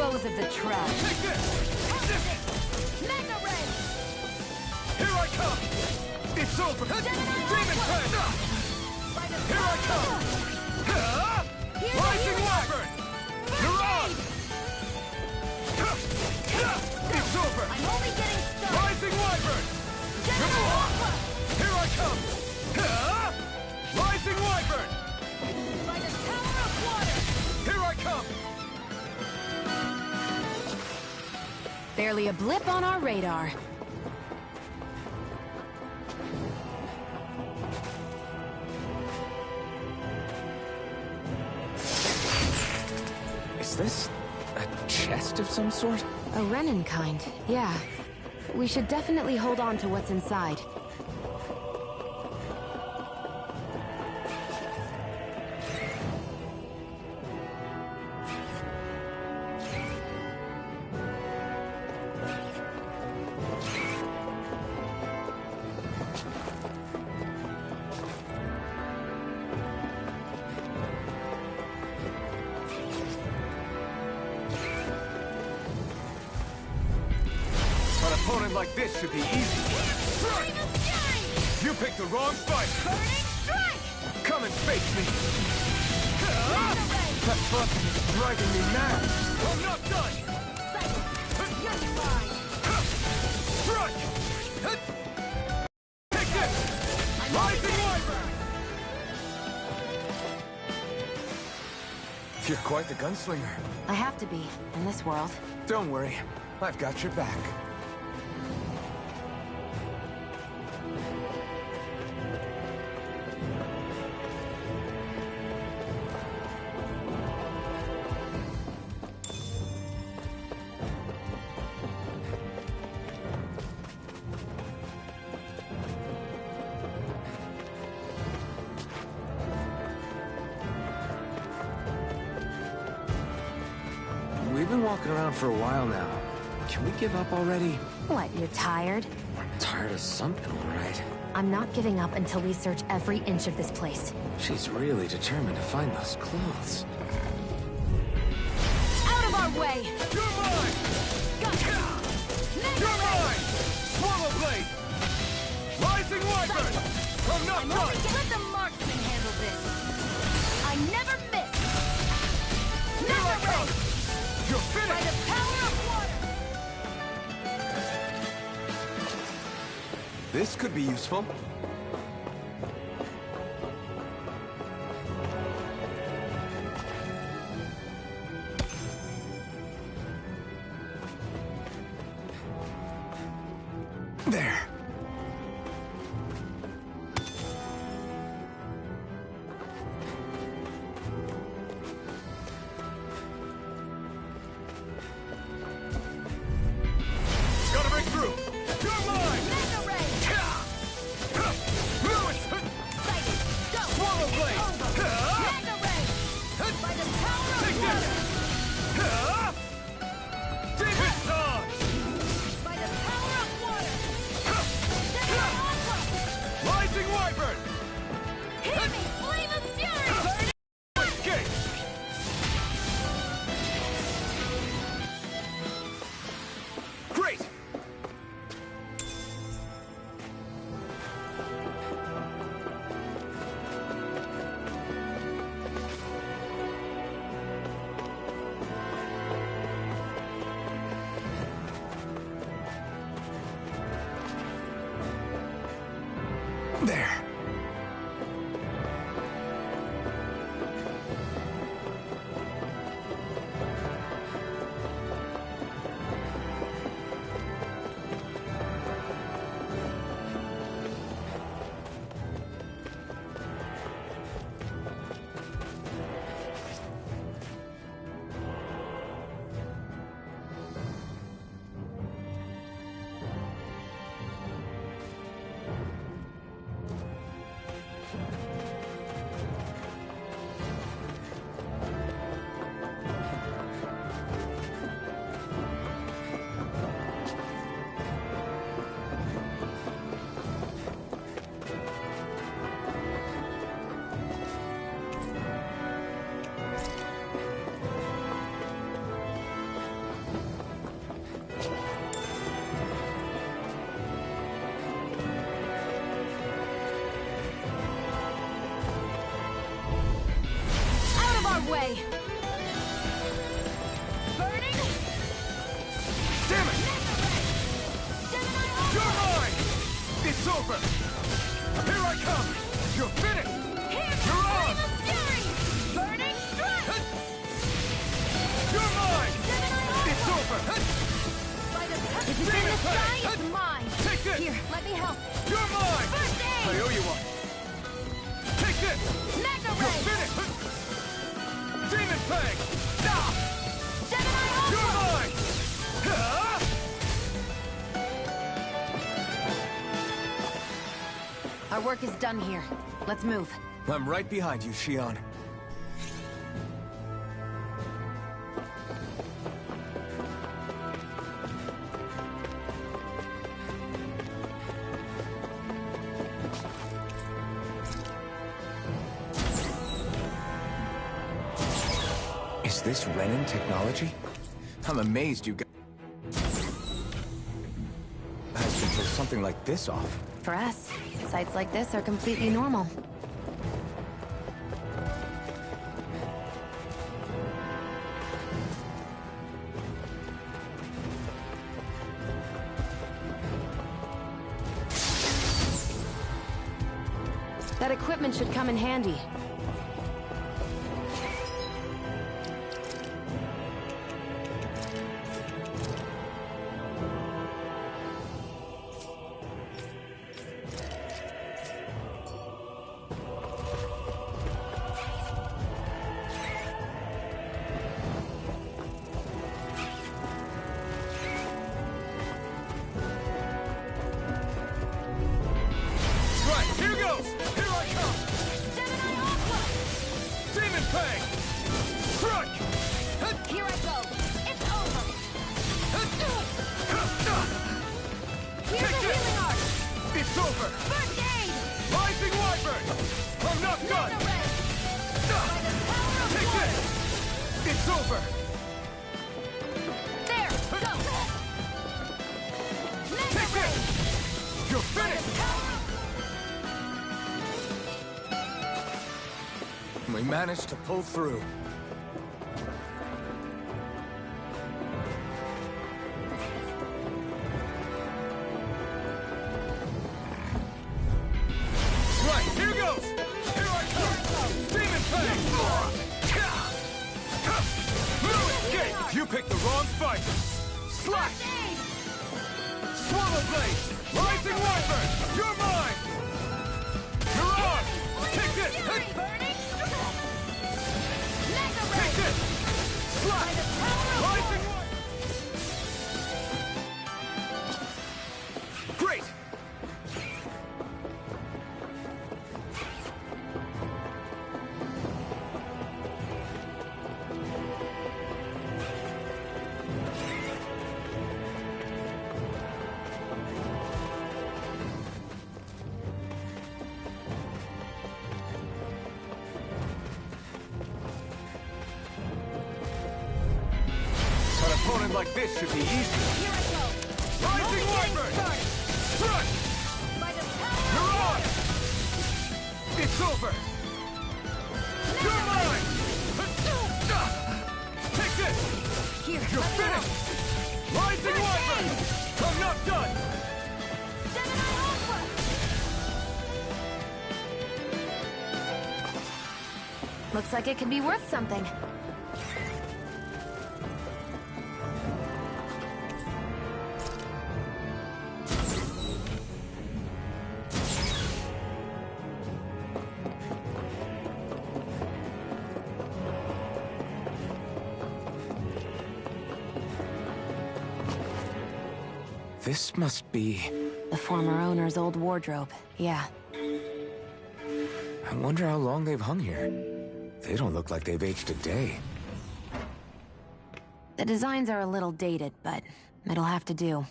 dispose of the trash. Take this! Mega Ray! Here I come! It's over! Demon Press! Here I come! Rising Wyvern! You're on! It's over! I'm only getting started! Rising Wyvern! Here I come! Rising Wyvern! By the power of water! Here I come! Barely a blip on our radar. Is this a chest of some sort? A Renin kind, yeah. We should definitely hold on to what's inside. An opponent like this should be easy. You picked the wrong fight! Come and face me! That button is driving me mad! I'm not done! Strike! Take this! Rising Wyvern! You're quite the gunslinger. I have to be, in this world. Don't worry, I've got your back. We've been walking around for a while now. Can we give up already? What, you're tired? I'm tired of something, all right. I'm not giving up until we search every inch of this place. She's really determined to find those clothes. Out of our way! You're mine! You're mine! Swallow Blade! Rising Wyvern! I'm not done! Let the marksman handle this! I never miss! Here I come! You're By finished! the power of water! This could be useful. There. Gotta break through! You're mine! Mega Ray! Sighted! Go! Swallow Blade! Mega Ray! By the power of Take water! this! Demon Dodge! By the power of water! Aqua! Rising Wyvern! Hit me! Flame of Fury! Escape! Great! There. over! Here I come! You're finished! You're on! Burning strike! You're mine! It's over! If it's in the sky, it's mine! Take this! Here, let me help! You're mine! First I aid! owe you one! Take this! Mega You're Ray! finished! Demon Fang! Ah! Gemini You're Aqua! mine! Ah! Our work is done here. Let's move. I'm right behind you, Shion. Is this Renin technology? I'm amazed you guys can pull something like this off. For us, sites like this are completely normal. That equipment should come in handy. Right, here goes! Here I come! Gemini Aqua! Demon Fang! Strike! Here I go! It's over! Here's Take the this! healing art! It's over! First aid! Rising Wyvern! I'm not done! Mega Ray! By the power of Take water! this! It's over! There! Go! Mega Take Ray! this! You're finished! We managed to pull through. Right, here goes! Here I come! Demon Fang! No escape! You picked the wrong fight! Slash! First aid! Swallow Blade! Rising Wyvern! You're mine! You're on! Take this! Fury! Burning strike! Mega Ray! Take this! Slash! By the power of Rising Wyvern! Great! An opponent like this should be easy. Here I go! Rising Only getting Wyvern! started! Strike! By the power You're of on! water! It's over! You're mine! Take this! Here, You're let me help! finished! Rising Wyvern! I'm not done! Gemini Aqua! Looks like it could be worth something. This must be... The former owner's old wardrobe. Yeah. I wonder how long they've hung here. They don't look like they've aged a day. The designs are a little dated, but it'll have to do.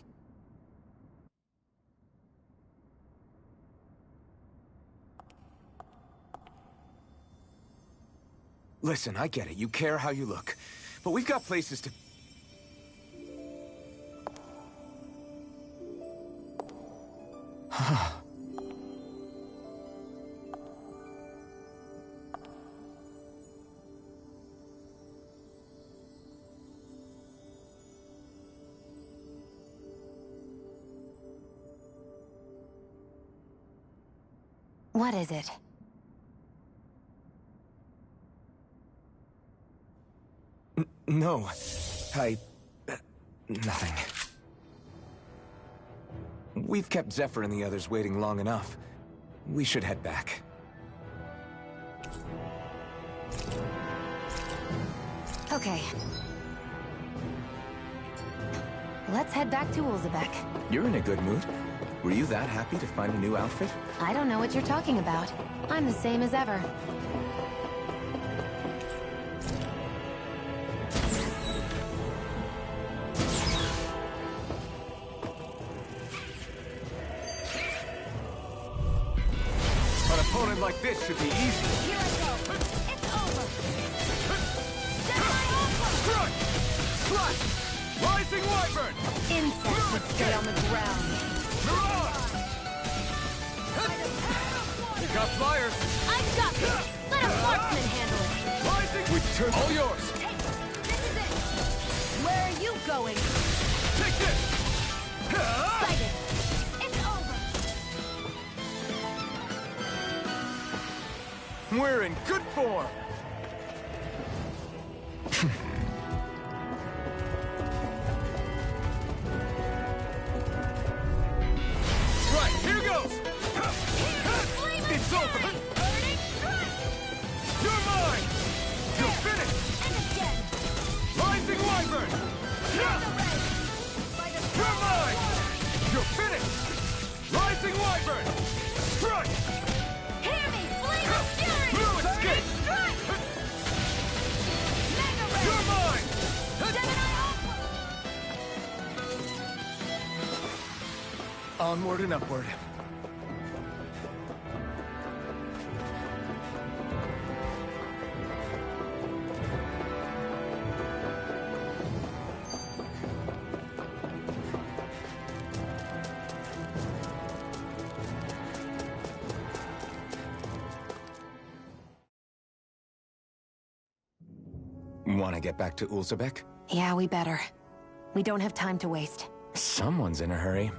Listen, I get it. You care how you look. But we've got places to... What is it? No. Nothing. We've kept Zephyr and the others waiting long enough. We should head back. Okay. Let's head back to Ulzebek. You're in a good mood. Were you that happy to find a new outfit? I don't know what you're talking about. I'm the same as ever. An opponent like this should be easy. Here I go. It's over. Strike! Slash! Rising Wyvern! Insects should stay on the ground. Mirage! You got flyers! I got this. Let a marksman handle it. Rising! We turn all yours! Hey, this is it. Where are you going? Take this! Sighted. It's over. We're in good form! Right, here goes! It's over! Burning strike. You're mine! You're finished! And again. Rising Wyvern! By the You're mine! You're finished! Rising Wyvern! Strike! Hear me, Flame of Fury! Blue escape! Strike! Mega Ray! You're mine! Gemini Alpha! Onward and upward. Want to get back to Ulzebek? Yeah, we better. We don't have time to waste. Someone's in a hurry.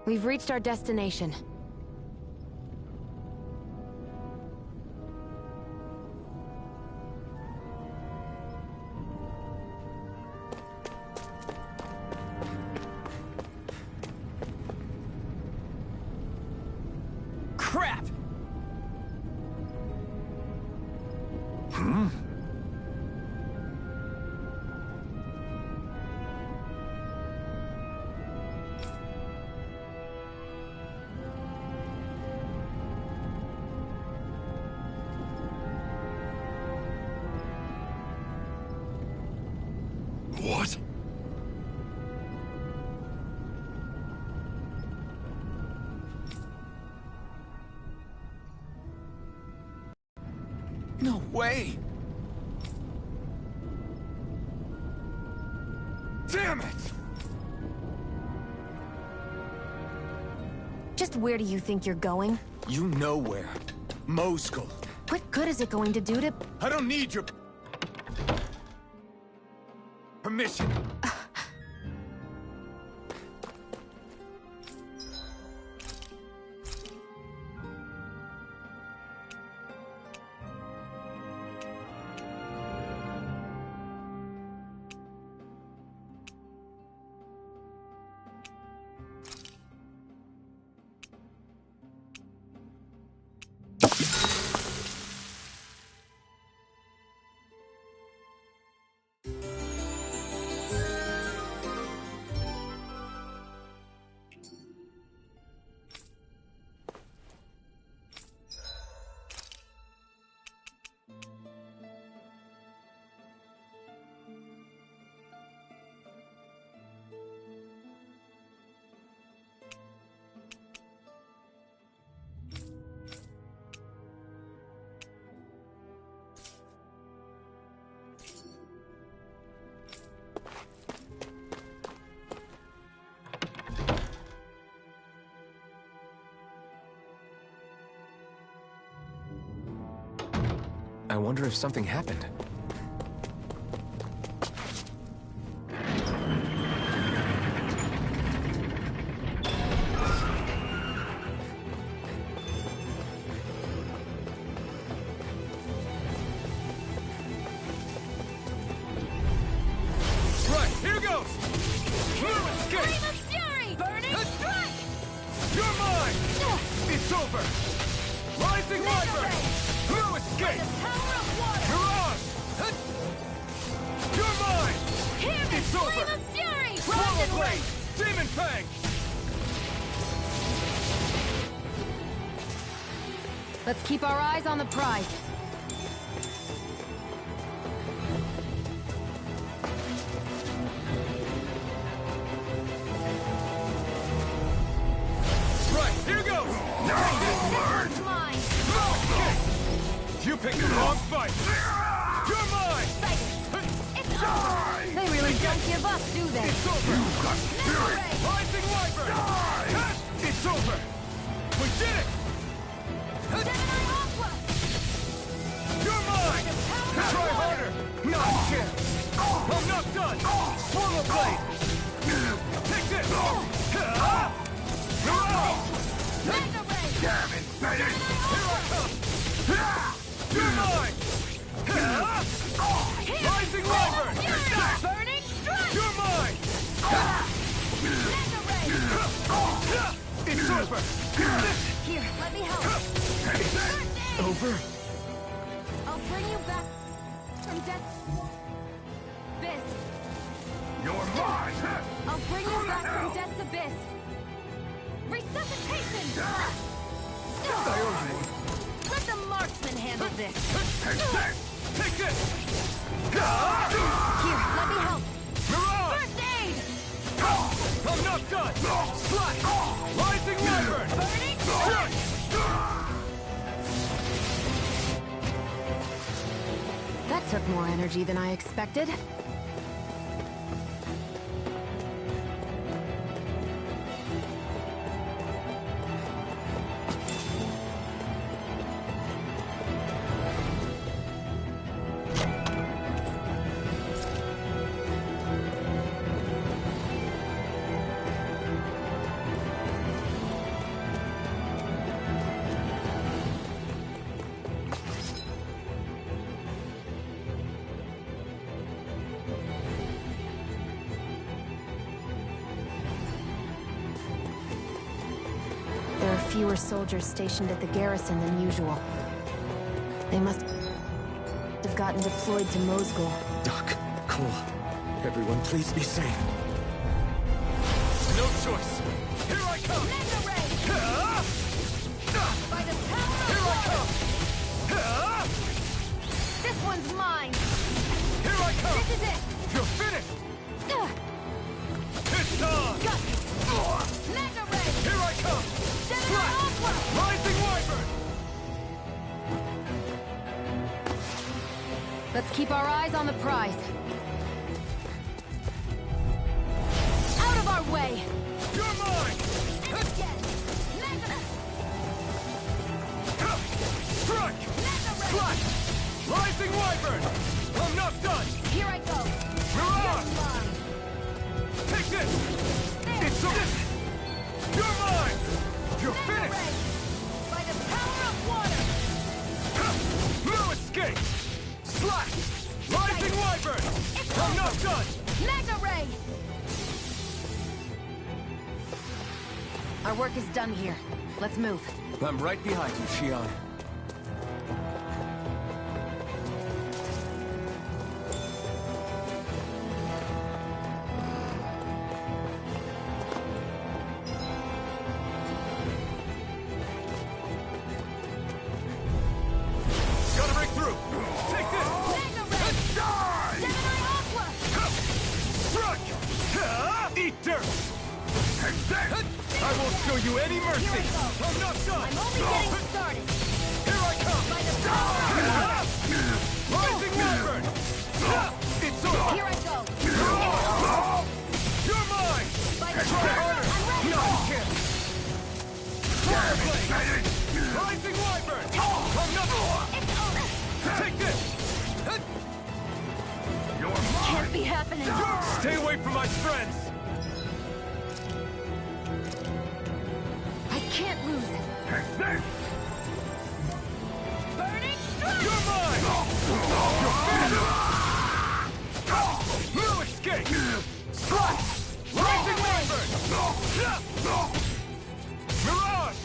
We've reached our destination. Crap! What? No way! Damn it! Just where do you think you're going? You know where. Moskull. What good is it going to do to... I don't need your permission. I wonder if something happened. Right, here goes! Blue escape! Flame of fury! Burning strike! You're mine! It's over! Rising Mega Wyvern! ray! Blue By escape! the power of water! Mirage! You're mine! Here is It's over! Flame of fury! Swallow Round and blade! round! Demon Fang! Let's keep our eyes on the prize. Right, here goes! This one's mine! Blue escape! You picked the wrong fight! You're mine! It's over! They really don't give up, do they? It's over! Mega ray! Rising Wyvern! It's over! We did it! Gemini Aqua! You're mine! Try harder! Not a chance! I'm not done! Swallow blade! Take this! Mirage! Mega ray! Damn it! Here I come! You're mine! Rising Wyvern! Fury! Burning strike! You're mine! Mega ray! It's over! Here, let me help. First aid! Over? I'll bring you back from death. Abyss. You're mine! I'll bring you back from death's abyss. Resuscitation! Let the marksman handle this. Take this! Here, let me help. Mirage! First aid! I'm not done! Slash! Rising Wyvern! Burning Strike! That took more energy than I expected. There are fewer soldiers stationed at the garrison than usual. They must have gotten deployed to Mosgul. Doc, Cole, everyone please be safe. No choice! Here I come! Mega ray! By the power of Here I water! come! This one's mine! Here I come! This is it! You're finished! It's on! Got you! Mega ray! Here I come! Gemini Aqua! Rising Wyvern! Let's keep our eyes on the prize. Out of our way! You're mine! Again! Mega! Strike! Mega ray! Slash! Rising Wyvern! I'm not done! Here I go! Mirage! Mine! Take this! It's over! You're mine! You're Mega finished! ray! By the power of water! Blue escape! Slash! Rising Wyvern! I'm not done! Mega ray! Our work is done here. Let's move. I'm right behind you, Shion. Gotta break through! Take this! Mega ray! Gemini Aqua! Strike! Eat dirt! I won't show you any mercy! Here I go. I'm not done! I'm only getting started! Here I come! By the power of Rising Wyvern! It's over! Here I go! You're mine! By the Try power harder! I'm ready! No, you can't! Fire blade! Rising Wyvern! I'm not... It's over! Take this! happening? Stay away from my friends! I can't lose. Burning strike! You're mine! You're finished! No escape! Strike! Rising Wyvern! Mirage!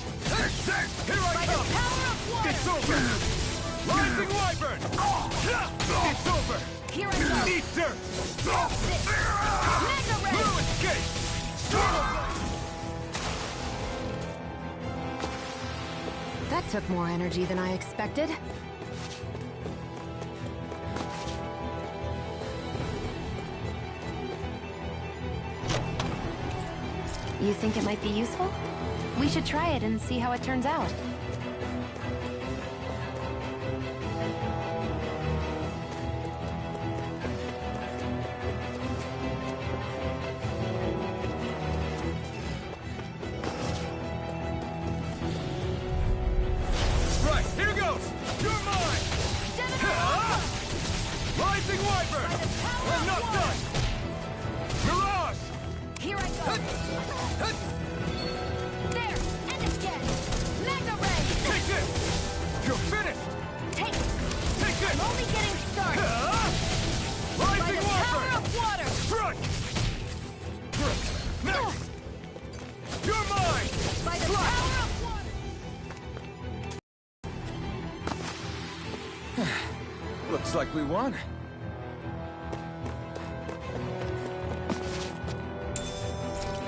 Here I By the come! power of water! It's over! Rising Wyvern! It's over! Here I go! Eat dirt! This! Mega Ray! No escape! Storm! That took more energy than I expected. You think it might be useful? We should try it and see how it turns out. Right, here goes! You're mine! Gemini! Rising Wyvern! By the power I'm of not water! done! Mirage! Here I go! There! And again! Mega Ray! Take this! You're finished! Take it! Take this! I'm only getting started! By Rising the power Wyvern! of water! Strike! Next! You're mine! By the power of water! Looks like we won.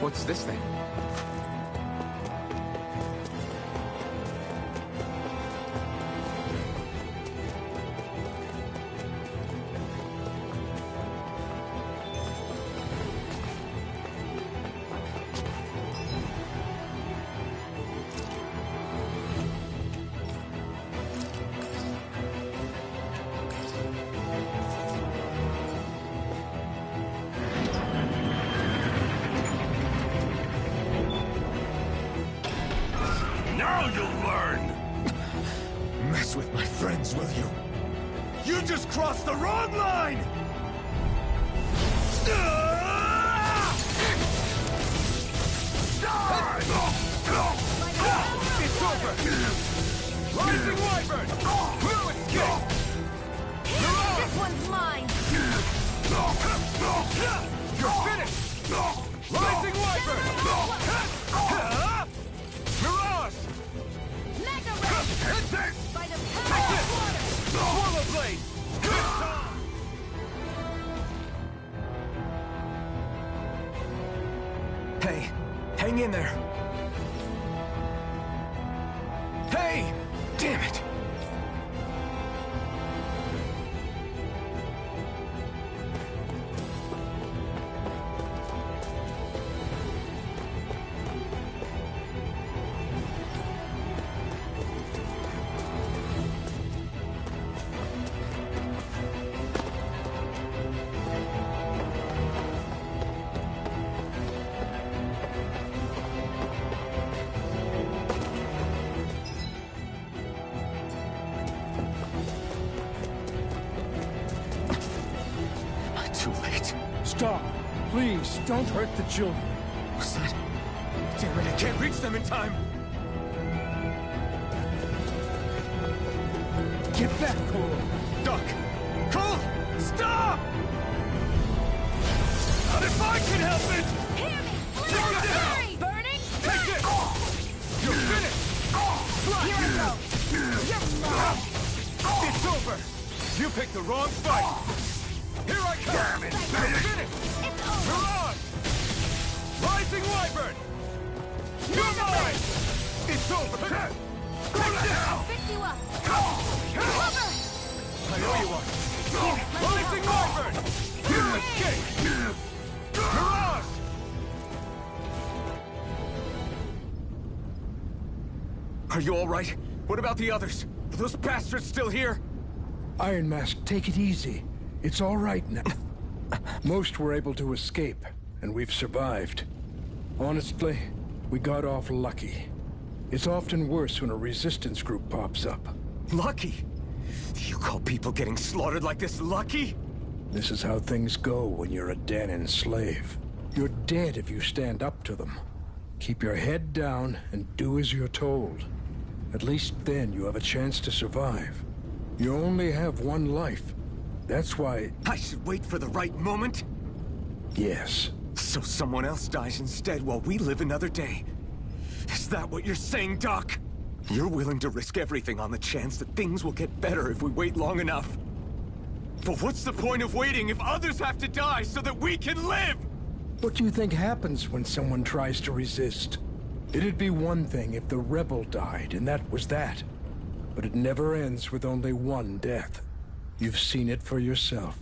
What's this thing? Now you'll learn! Mess with my friends, will you? You just crossed the wrong line! It's over! Rising Wyvern! No escape! This one's mine! You're finished! Rising Wyvern! Mirage! Mega Ray! By the power Take of water! it! Swallow Blade! Good time! Hey, hang in there. Hey! Damn it! Too late. Stop. Please, don't hurt the children. What's that? Damn it, I can't reach them in time! Get back, Cole. Duck! Cole! Stop! Not if I can help it! Hear me! Take it down! Hurry! Burning Take strike! it! You're finished! Here I go! You're mine! It's over! You picked the wrong fight! Here I come! Damn it! You're finished! It's over! Mirage! Rising Wyvern! You're Mega mine! Ray! It's over! Go now! Fix you up! Cover! Cover! I owe you one! Rising Wyvern! You escape! Mirage! Are you all right? What about the others? Are those bastards still here? Iron Mask, take it easy. It's all right now. Most were able to escape, and we've survived. Honestly, we got off lucky. It's often worse when a resistance group pops up. Lucky? You call people getting slaughtered like this lucky? This is how things go when you're a Dahnan slave. You're dead if you stand up to them. Keep your head down and do as you're told. At least then you have a chance to survive. You only have one life. That's why... I should wait for the right moment? Yes. So someone else dies instead while we live another day. Is that what you're saying, Doc? You're willing to risk everything on the chance that things will get better if we wait long enough. But what's the point of waiting if others have to die so that we can live? What do you think happens when someone tries to resist? It'd be one thing if the rebel died, and that was that. But it never ends with only one death. You've seen it for yourself.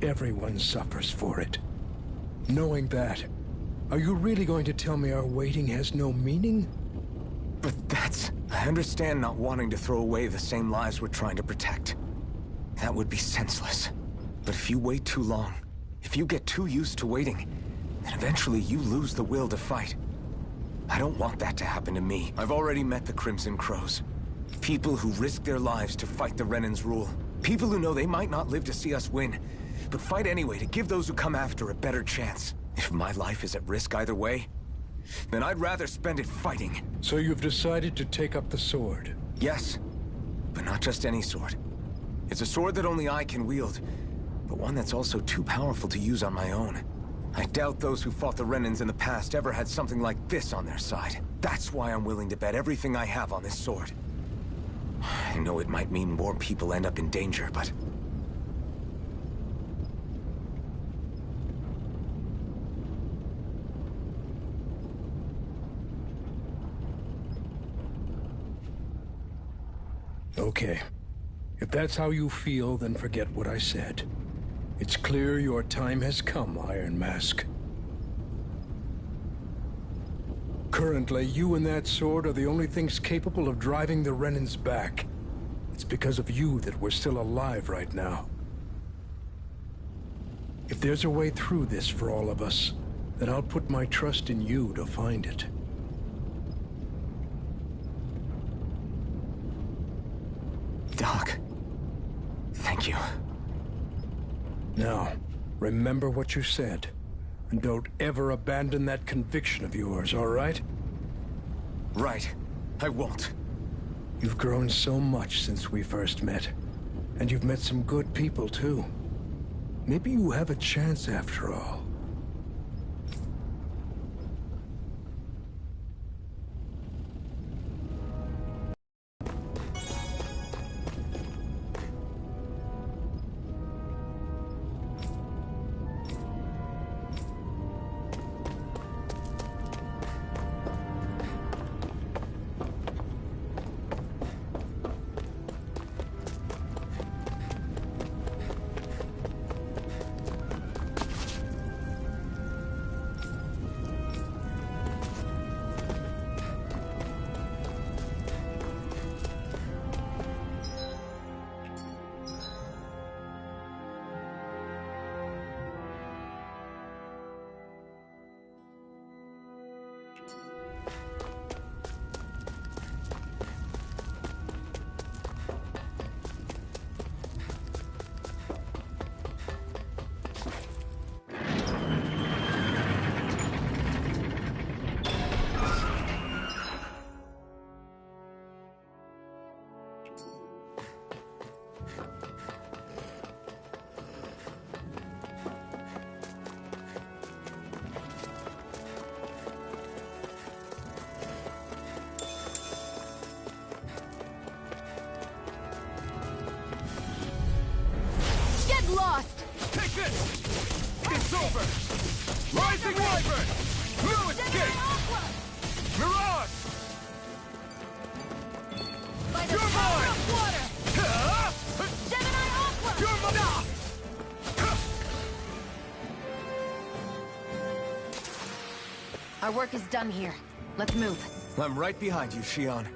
Everyone suffers for it. Knowing that, are you really going to tell me our waiting has no meaning? But that's... I understand not wanting to throw away the same lives we're trying to protect. That would be senseless. But if you wait too long, if you get too used to waiting, then eventually you lose the will to fight. I don't want that to happen to me. I've already met the Crimson Crows. People who risk their lives to fight the Renan's rule. People who know they might not live to see us win, but fight anyway to give those who come after a better chance. If my life is at risk either way, then I'd rather spend it fighting. So you've decided to take up the sword? Yes, but not just any sword. It's a sword that only I can wield, but one that's also too powerful to use on my own. I doubt those who fought the Renans in the past ever had something like this on their side. That's why I'm willing to bet everything I have on this sword. I know it might mean more people end up in danger, but... Okay. If that's how you feel, then forget what I said. It's clear your time has come, Iron Mask. Currently, you and that sword are the only things capable of driving the Renans back. It's because of you that we're still alive right now. If there's a way through this for all of us, then I'll put my trust in you to find it. Doc, thank you. Now, remember what you said, and don't ever abandon that conviction of yours, all right? Right. I won't. You've grown so much since we first met, and you've met some good people, too. Maybe you have a chance after all. Lost! Take this! It's over! Rising Wyvern! No escape! Mirage! By the You're power mine! of water! Huh? Gemini Aqua! You're mine! Our work is done here. Let's move. I'm right behind you, Shionne.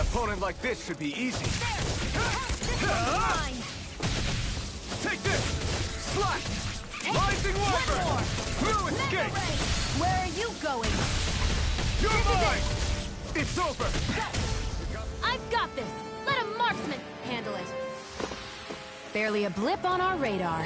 opponent like this should be easy. This one's mine. Take this! Slash! Hey, Rising one Wyvern! more. No Mega escape! Ray. Where are you going? You're mine! It's over! I've got this. Let a marksman handle it. Barely a blip on our radar.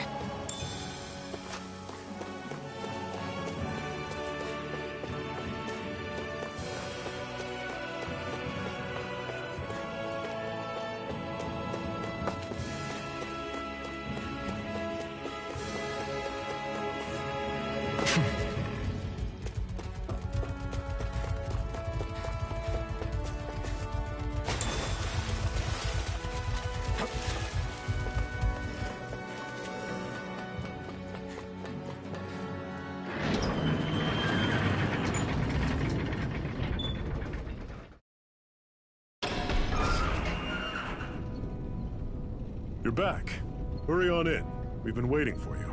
You're back. Hurry on in. We've been waiting for you.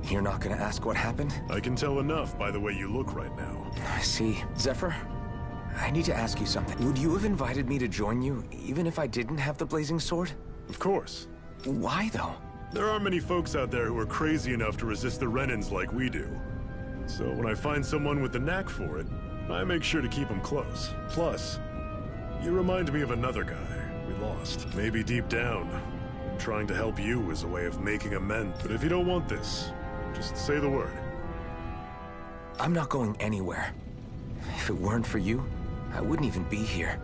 You're not gonna ask what happened? I can tell enough by the way you look right now. I see. Zephyr, I need to ask you something. Would you have invited me to join you, even if I didn't have the blazing sword? Of course. Why, though? There aren't many folks out there who are crazy enough to resist the Renans like we do. So when I find someone with the knack for it, I make sure to keep them close. Plus, you remind me of another guy we lost. Maybe deep down, trying to help you is a way of making amends. But if you don't want this, just say the word. I'm not going anywhere. If it weren't for you, I wouldn't even be here.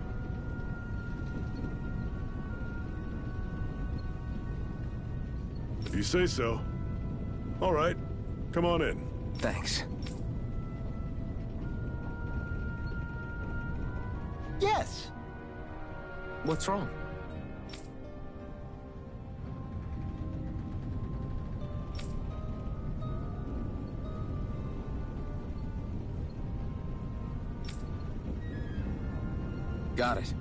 If you say so. All right, come on in. Thanks. Yes! What's wrong? Got it.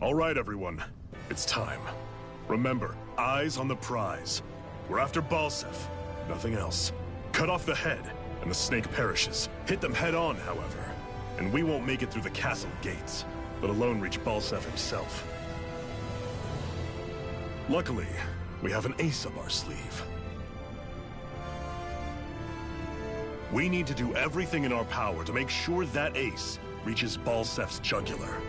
All right, everyone. It's time. Remember, eyes on the prize. We're after Balseph, nothing else. Cut off the head, and the snake perishes. Hit them head on, however, and we won't make it through the castle gates, let alone reach Balseph himself. Luckily, we have an ace up our sleeve. We need to do everything in our power to make sure that ace reaches Balseph's jugular.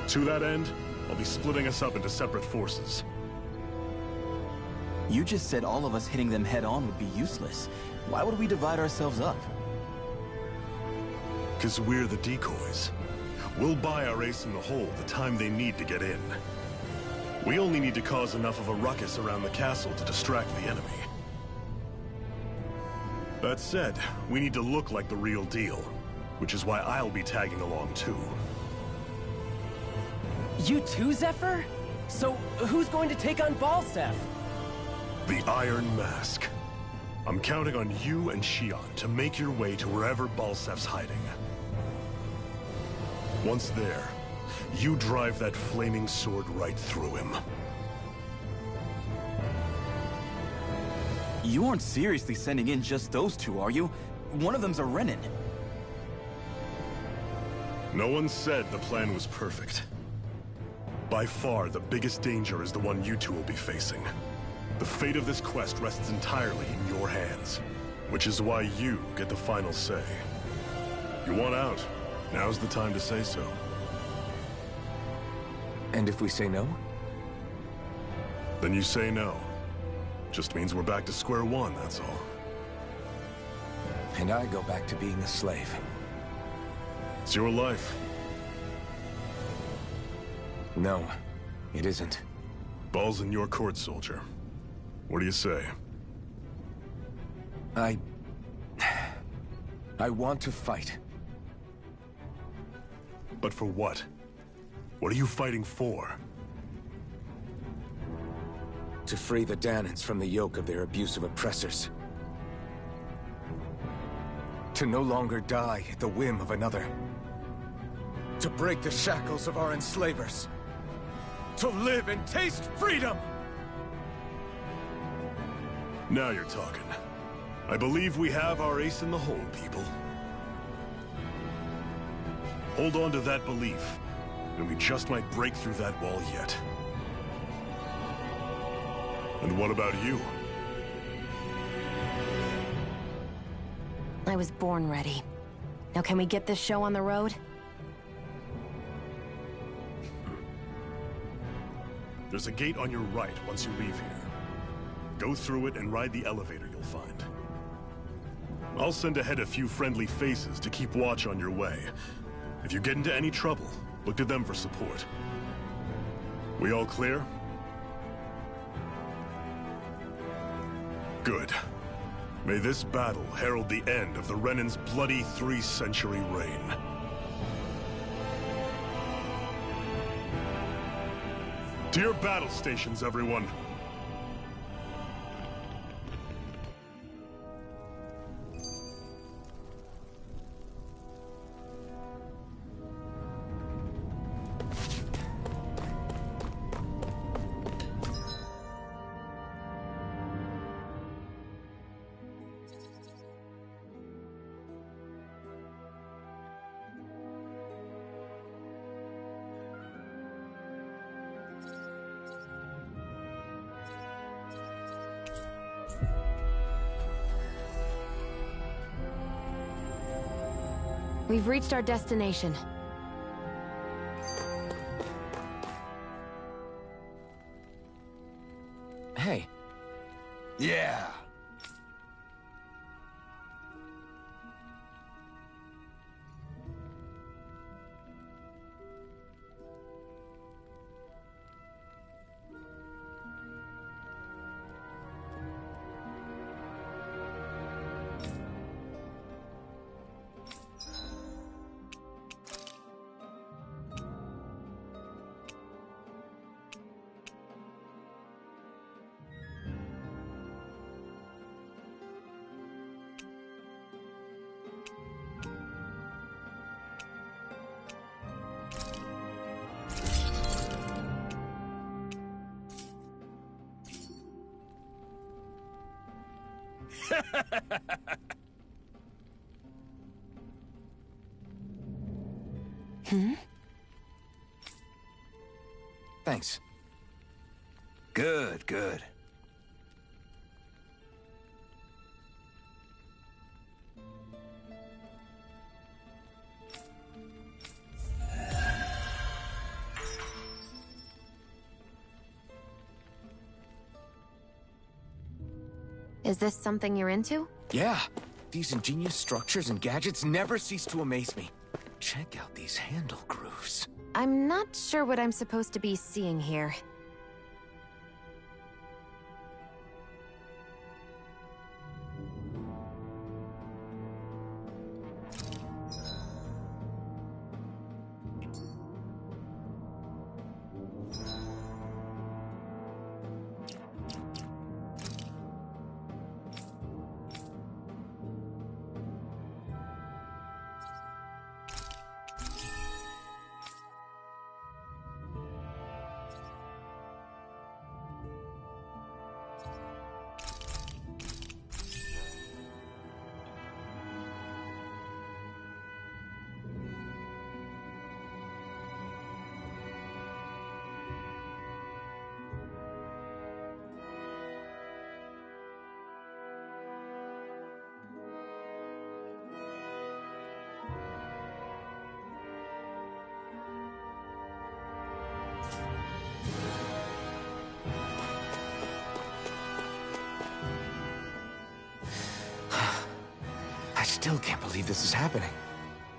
To that end, I'll be splitting us up into separate forces. You just said all of us hitting them head-on would be useless. Why would we divide ourselves up? 'Cause we're the decoys. We'll buy our ace in the hole the time they need to get in. We only need to cause enough of a ruckus around the castle to distract the enemy. That said, we need to look like the real deal, which is why I'll be tagging along too. You too, Zephyr? So, who's going to take on Balseph? The Iron Mask. I'm counting on you and Xion to make your way to wherever Balseph's hiding. Once there, you drive that flaming sword right through him. You aren't seriously sending in just those two, are you? One of them's a Renan. No one said the plan was perfect. By far, the biggest danger is the one you two will be facing. The fate of this quest rests entirely in your hands, which is why you get the final say. You want out, now's the time to say so. And if we say no? Then you say no. Just means we're back to square one, that's all. And I go back to being a slave. It's your life. No, it isn't. Ball's in your court, soldier. What do you say? I want to fight. But for what? What are you fighting for? To free the Dahnans from the yoke of their abusive oppressors. To no longer die at the whim of another. To break the shackles of our enslavers. To live and taste freedom! Now you're talking. I believe we have our ace in the hole, people. Hold on to that belief, and we just might break through that wall yet. And what about you? I was born ready. Now can we get this show on the road? There's a gate on your right once you leave here. Go through it and ride the elevator you'll find. I'll send ahead a few friendly faces to keep watch on your way. If you get into any trouble, look to them for support. We all clear? Good. May this battle herald the end of the Renan's bloody 3-century reign. To your battle stations, everyone! We've reached our destination. Hey. Yeah. Thanks. Good, good. Is this something you're into? Yeah. These ingenious structures and gadgets never cease to amaze me. Check out these handle grooves. I'm not sure what I'm supposed to be seeing here. I still can't believe this is happening.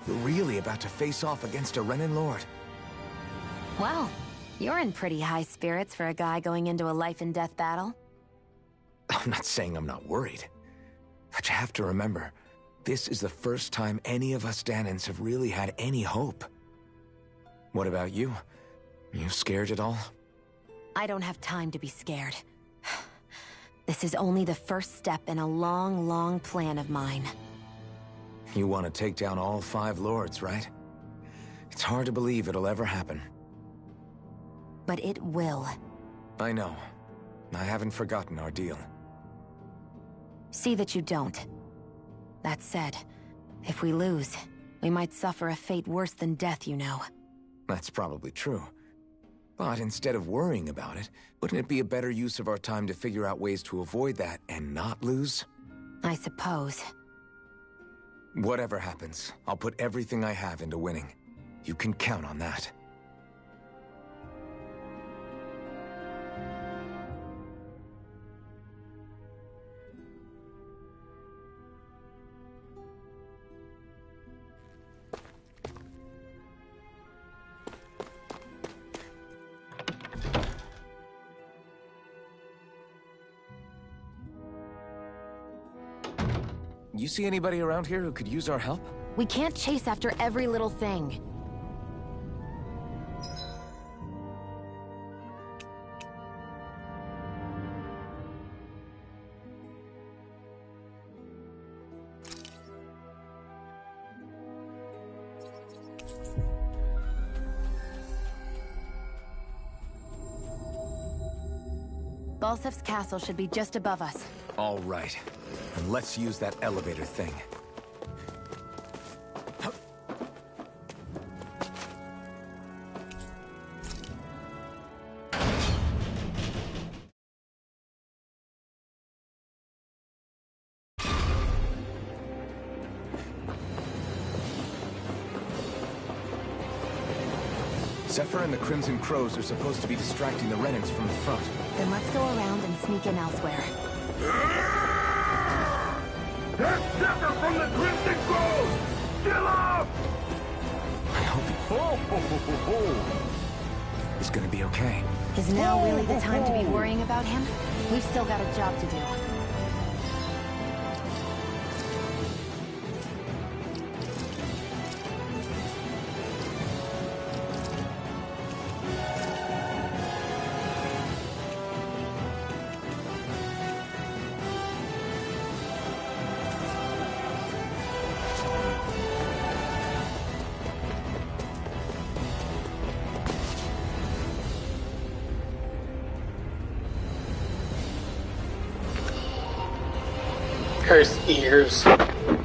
We're really about to face off against a Renan Lord. Well, you're in pretty high spirits for a guy going into a life-and-death battle. I'm not saying I'm not worried. But you have to remember, this is the first time any of us Dahnans have really had any hope. What about you? You scared at all? I don't have time to be scared. This is only the first step in a long, long plan of mine. You want to take down all 5 lords, right? It's hard to believe it'll ever happen. But it will. I know. I haven't forgotten our deal. See that you don't. That said, if we lose, we might suffer a fate worse than death, you know. That's probably true. But instead of worrying about it, wouldn't it be a better use of our time to figure out ways to avoid that and not lose? I suppose. Whatever happens, I'll put everything I have into winning. You can count on that. You see anybody around here who could use our help? We can't chase after every little thing. Balsef's castle should be just above us. All right. And let's use that elevator thing. Zephyr and the Crimson Crows are supposed to be distracting the Renans from the front. Then let's go around and sneak in elsewhere. That's Zephyr from the Crimson Crows! Still up! I hope he's gonna be okay. Is now really the time to be worrying about him? We've still got a job to do. Cursed ears.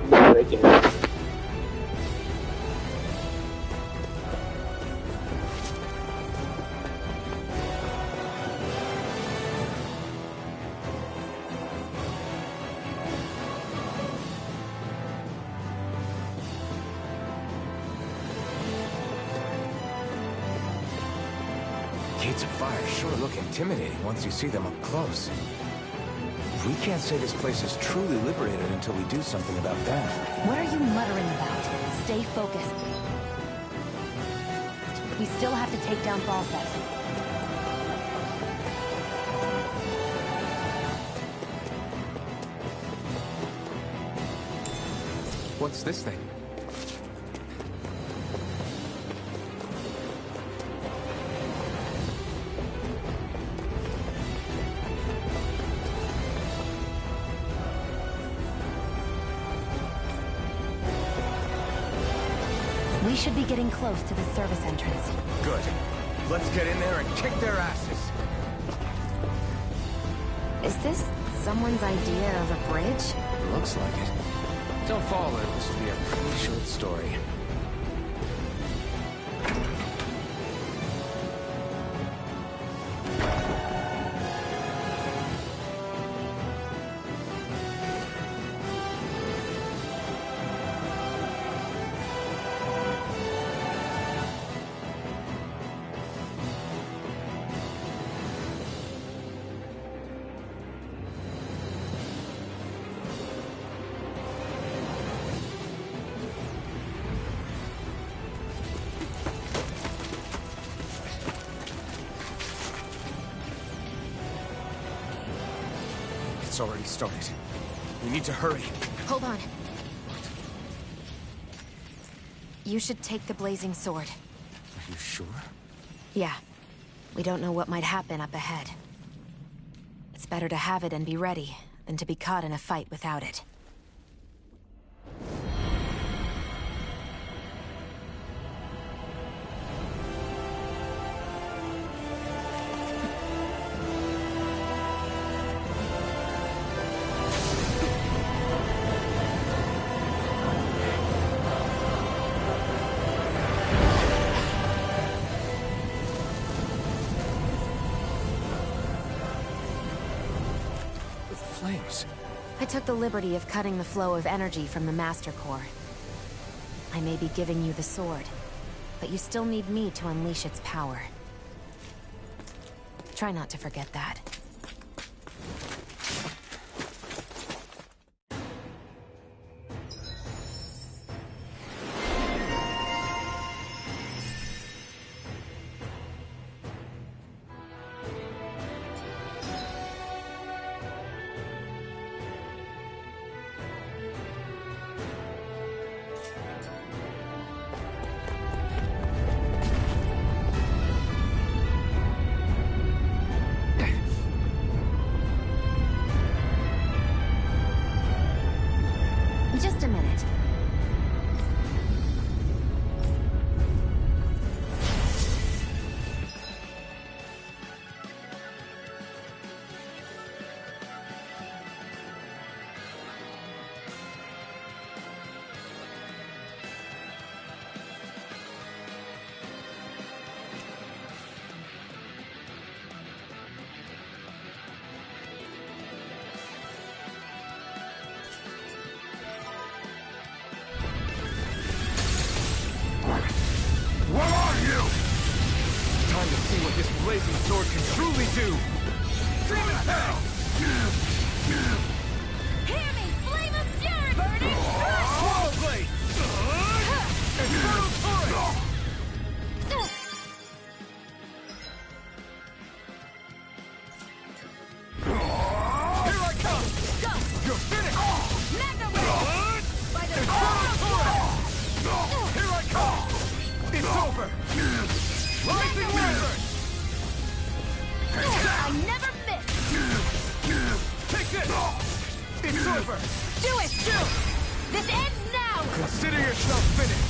Breaking. Gates of fire sure look intimidating once you see them up close. We can't say this place is truly liberated until we do something about them. What are you muttering about? Stay focused. We still have to take down Balsef. What's this thing? We should be getting close to the service entrance. Good. Let's get in there and kick their asses. Is this someone's idea of a bridge? Looks like it. Don't follow it. This will be a pretty short story. It's already started. We need to hurry. Hold on. You should take the blazing sword. Are you sure? Yeah. We don't know what might happen up ahead. It's better to have it and be ready, than to be caught in a fight without it. Flames. I took the liberty of cutting the flow of energy from the Master Core. I may be giving you the sword, but you still need me to unleash its power. Try not to forget that. Just a minute. Time to see what this blazing sword can truly do! Hear me! Flame of fury! Burning Swallow Blade! Infernal Torrent! Here I come! Go! You're finished! Magna Ray! By the Infernal Torrent! Here I come! It's over! Rising Wyvern! I never miss! Take this! It's over! Do it! This ends now! Consider yourself finished!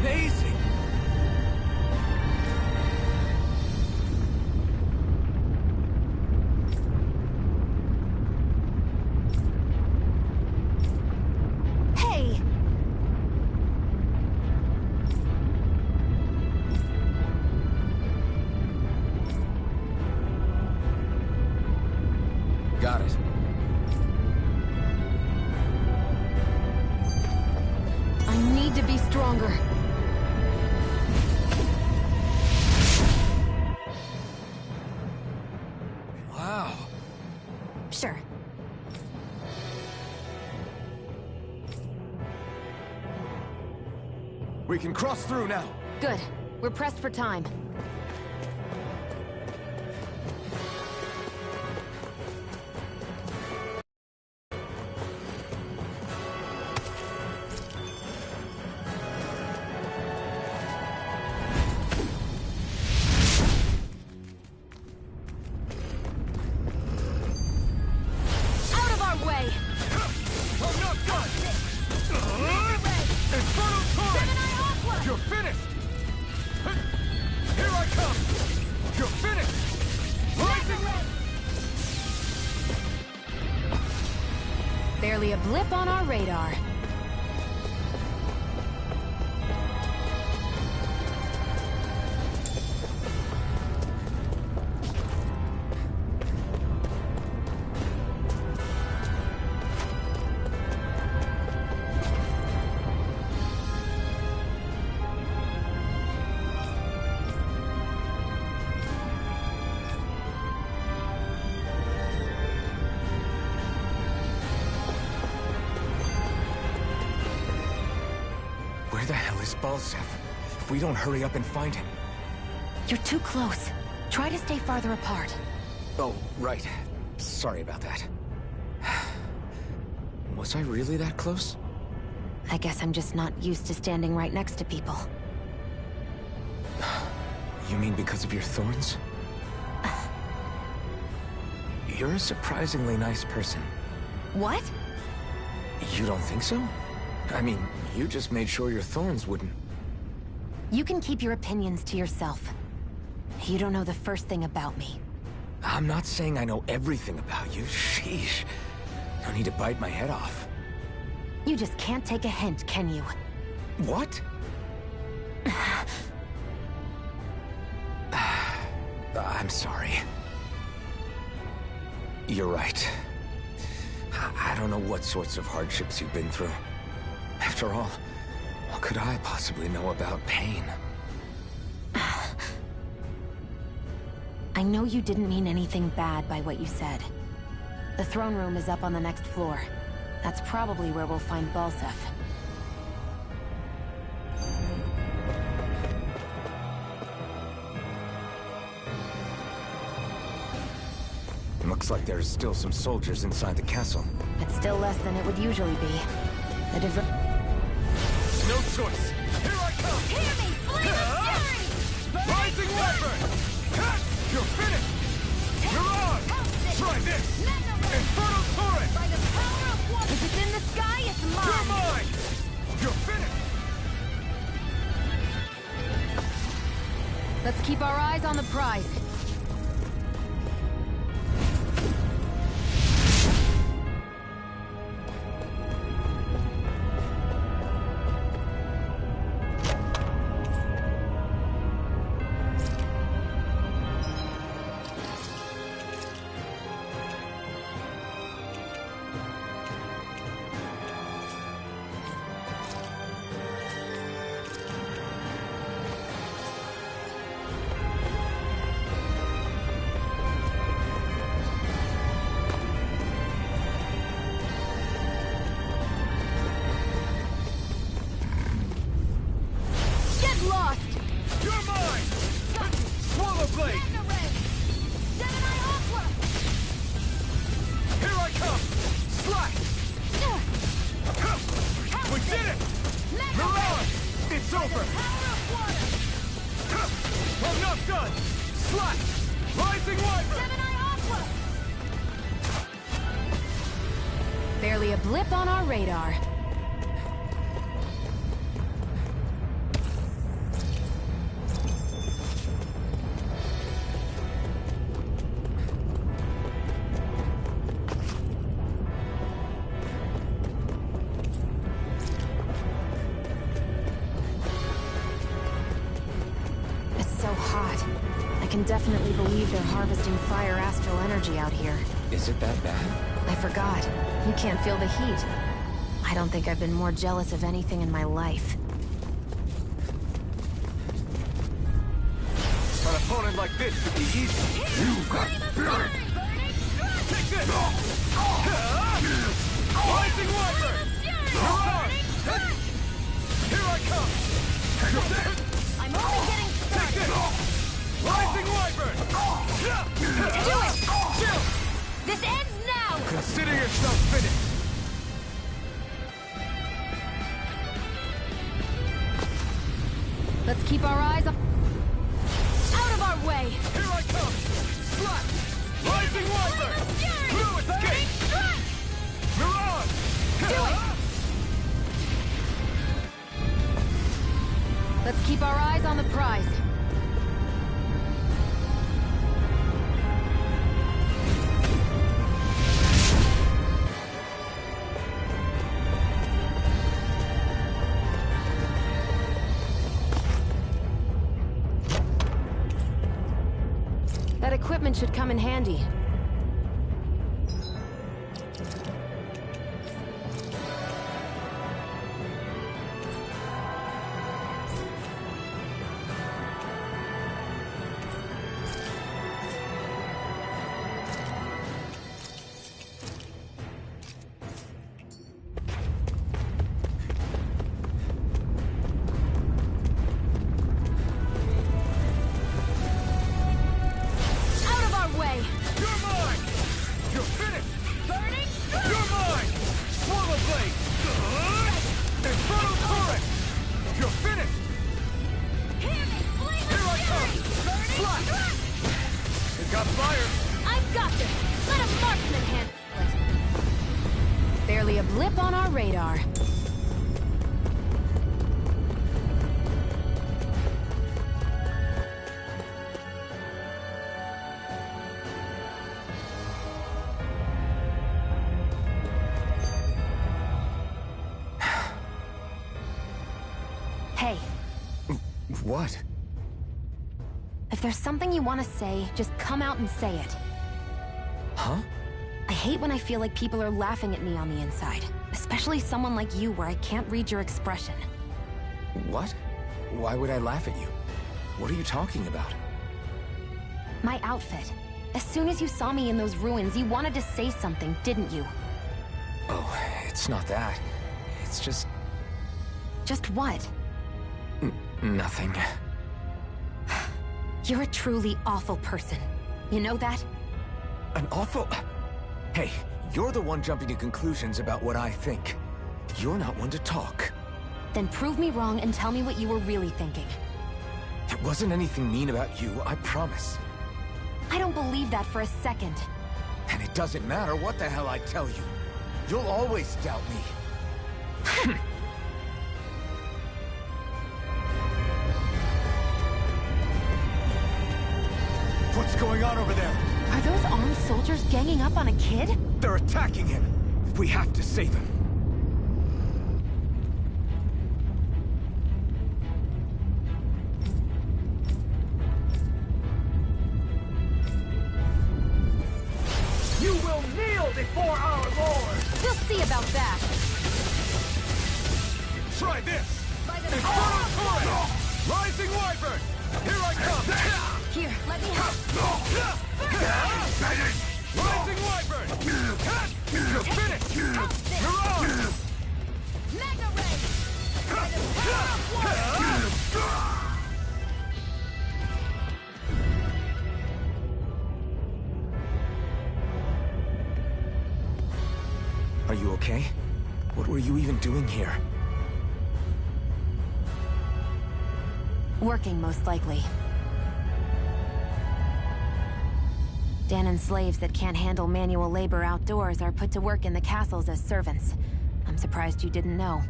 Amazing! Hey! Got it. I need to be stronger. Wow. Sure. We can cross through now. Good. We're pressed for time. Out of our way! I'm not done! Infernal Torrent! Gemini Aqua! You're finished! Here I come! You're finished! Rising! Barely a blip on our radar. Where the hell is Balseph? If we don't hurry up and find him... You're too close. Try to stay farther apart. Oh, right. Sorry about that. Was I really that close? I guess I'm just not used to standing right next to people. You mean because of your thorns? You're a surprisingly nice person. What? You don't think so? I mean, you just made sure your thorns wouldn't... You can keep your opinions to yourself. You don't know the first thing about me. I'm not saying I know everything about you. Sheesh. No need to bite my head off. You just can't take a hint, can you? What? I'm sorry. You're right. I don't know what sorts of hardships you've been through. After all, what could I possibly know about pain? I know you didn't mean anything bad by what you said. The throne room is up on the next floor. That's probably where we'll find Balseph. Looks like there's still some soldiers inside the castle. It's still less than it would usually be. The No choice! Here I come! Hear me! Flame of fury! Rising Wyvern! You're finished! You're on! Try this! Infernal Torrent! By the power of water! If it's in the sky, it's mine! You're mine! You're finished! Let's keep our eyes on the prize. Barely a blip on our radar. It's so hot. I can definitely believe they're harvesting fire astral energy out here. Is it that bad? I forgot. You can't feel the heat. I don't think I've been more jealous of anything in my life. An opponent like this should be easy. You got spirit! Take this! Rising Wyvern! You're on! Here I come! I'm only getting Take started! this! Rising Wyvern! Do it! This ends now! Consider yourself finished! Let's keep our eyes up. Out of our way! Here I come! Slap! Rising Wyvern! Blue escape! Mirage! Do it! Let's keep our eyes on the prize. That equipment should come in handy. You're got fire! I've got this! Let a marksman handle it! Barely a blip on our radar. Hey. What? If there's something you want to say, just come out and say it. Huh? I hate when I feel like people are laughing at me on the inside. Especially someone like you where I can't read your expression. What? Why would I laugh at you? What are you talking about? My outfit. As soon as you saw me in those ruins, you wanted to say something, didn't you? Oh, it's not that. It's just... Just what? Nothing. You're a truly awful person. You know that? An awful... Hey, you're the one jumping to conclusions about what I think. You're not one to talk. Then prove me wrong and tell me what you were really thinking. It wasn't anything mean about you, I promise. I don't believe that for a second. And it doesn't matter what the hell I tell you. You'll always doubt me. What's going on over there? Are those armed soldiers ganging up on a kid? They're attacking him. We have to save him. You will kneel before our Lord! We'll see about that. Try this! By the Infernal Torrent! Rising Wyvern! Here I come! Here, let me help. Rising Wyvern! You're finished! You're on! Mega Ray! By the power of water! Are you okay? What were you even doing here? Working, most likely. Dahnan slaves that can't handle manual labor outdoors are put to work in the castles as servants. I'm surprised you didn't know.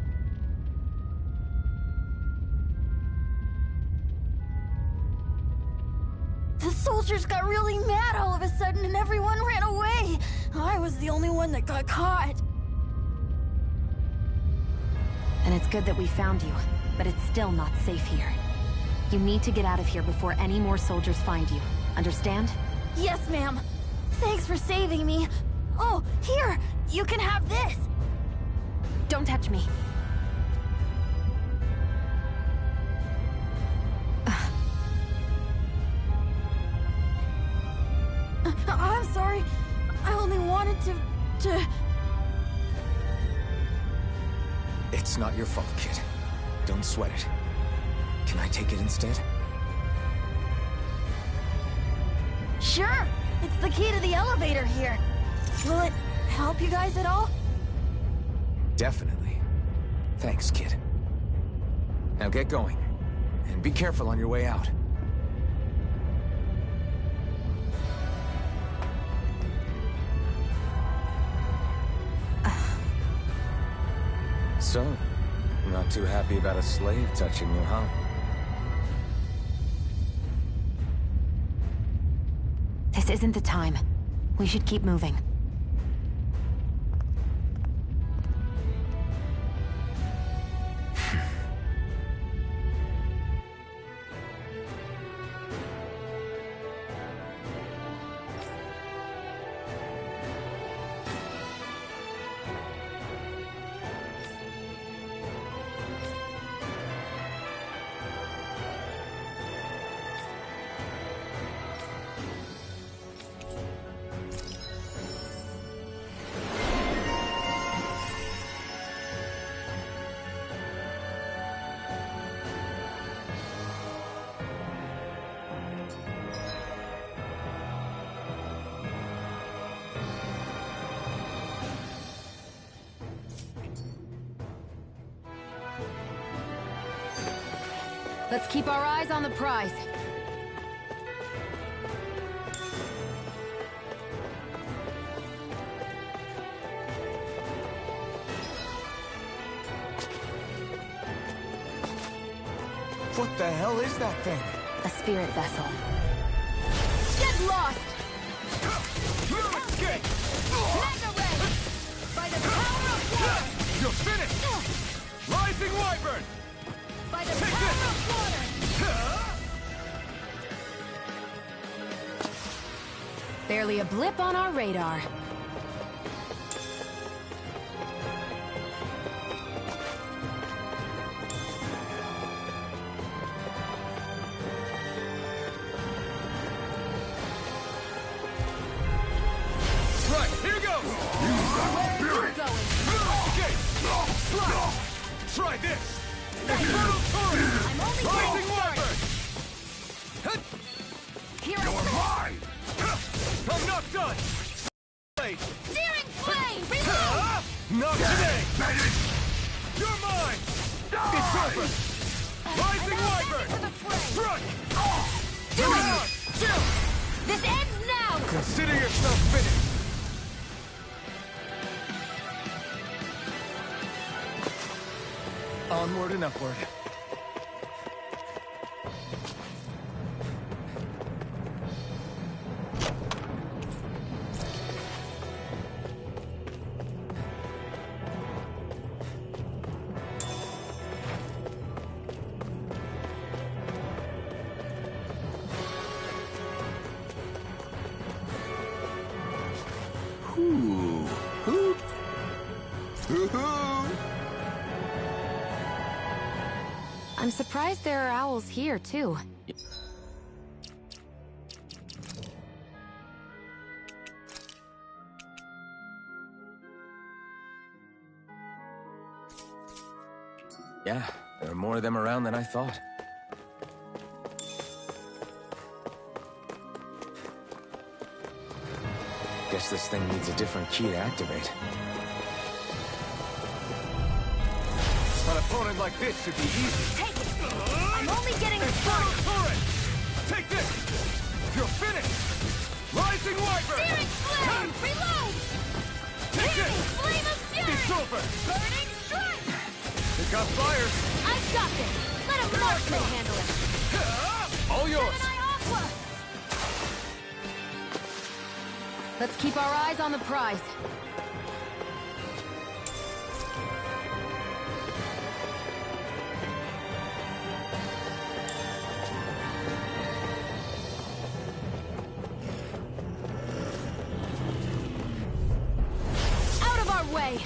The soldiers got really mad all of a sudden and everyone ran away. I was the only one that got caught. And it's good that we found you, but it's still not safe here. You need to get out of here before any more soldiers find you. Understand? Yes, ma'am. Thanks for saving me. Oh, here! You can have this! Don't touch me. I'm sorry. I only wanted to... It's not your fault, kid. Don't sweat it. Can I take it instead? Sure! It's the key to the elevator here. Will it help you guys at all? Definitely. Thanks, kid. Now get going. And be careful on your way out. So, not too happy about a slave touching you, huh? This isn't the time. We should keep moving. Let's keep our eyes on the prize. What the hell is that thing? A spirit vessel. Get lost! You escape! Mega Ray! By the power of water! You're finished! Rising Wyvern! By the Take power this! of water! Barely a blip on our radar. Right, here goes! Okay! Slide! Try this! Infernal Torrent! I'm only Rising getting Wyvern! started. Here I You're go! mine! I'm not done! Blade! Searing flame! Reload! Not today! Medic! You're mine! Die! It's over! Rising And I'll Wyvern! send it to the fray. Strike! Do it! Down! Chill! This ends now! Consider yourself finished! Onward and upward. I'm surprised there are owls here, too. Yeah, there are more of them around than I thought. Guess this thing needs a different key to activate. An opponent like this should be easy. Take it! I'm only getting Infernal started! Torrent! Take this! You're finished! Rising Wyvern! Searing flame! Reload! Take Searing this! flame of fury! It's over! Burning strike! It got fires! I've got this! Let a marksman handle it! All yours! Gemini Aqua! Let's keep our eyes on the prize. Out of our way!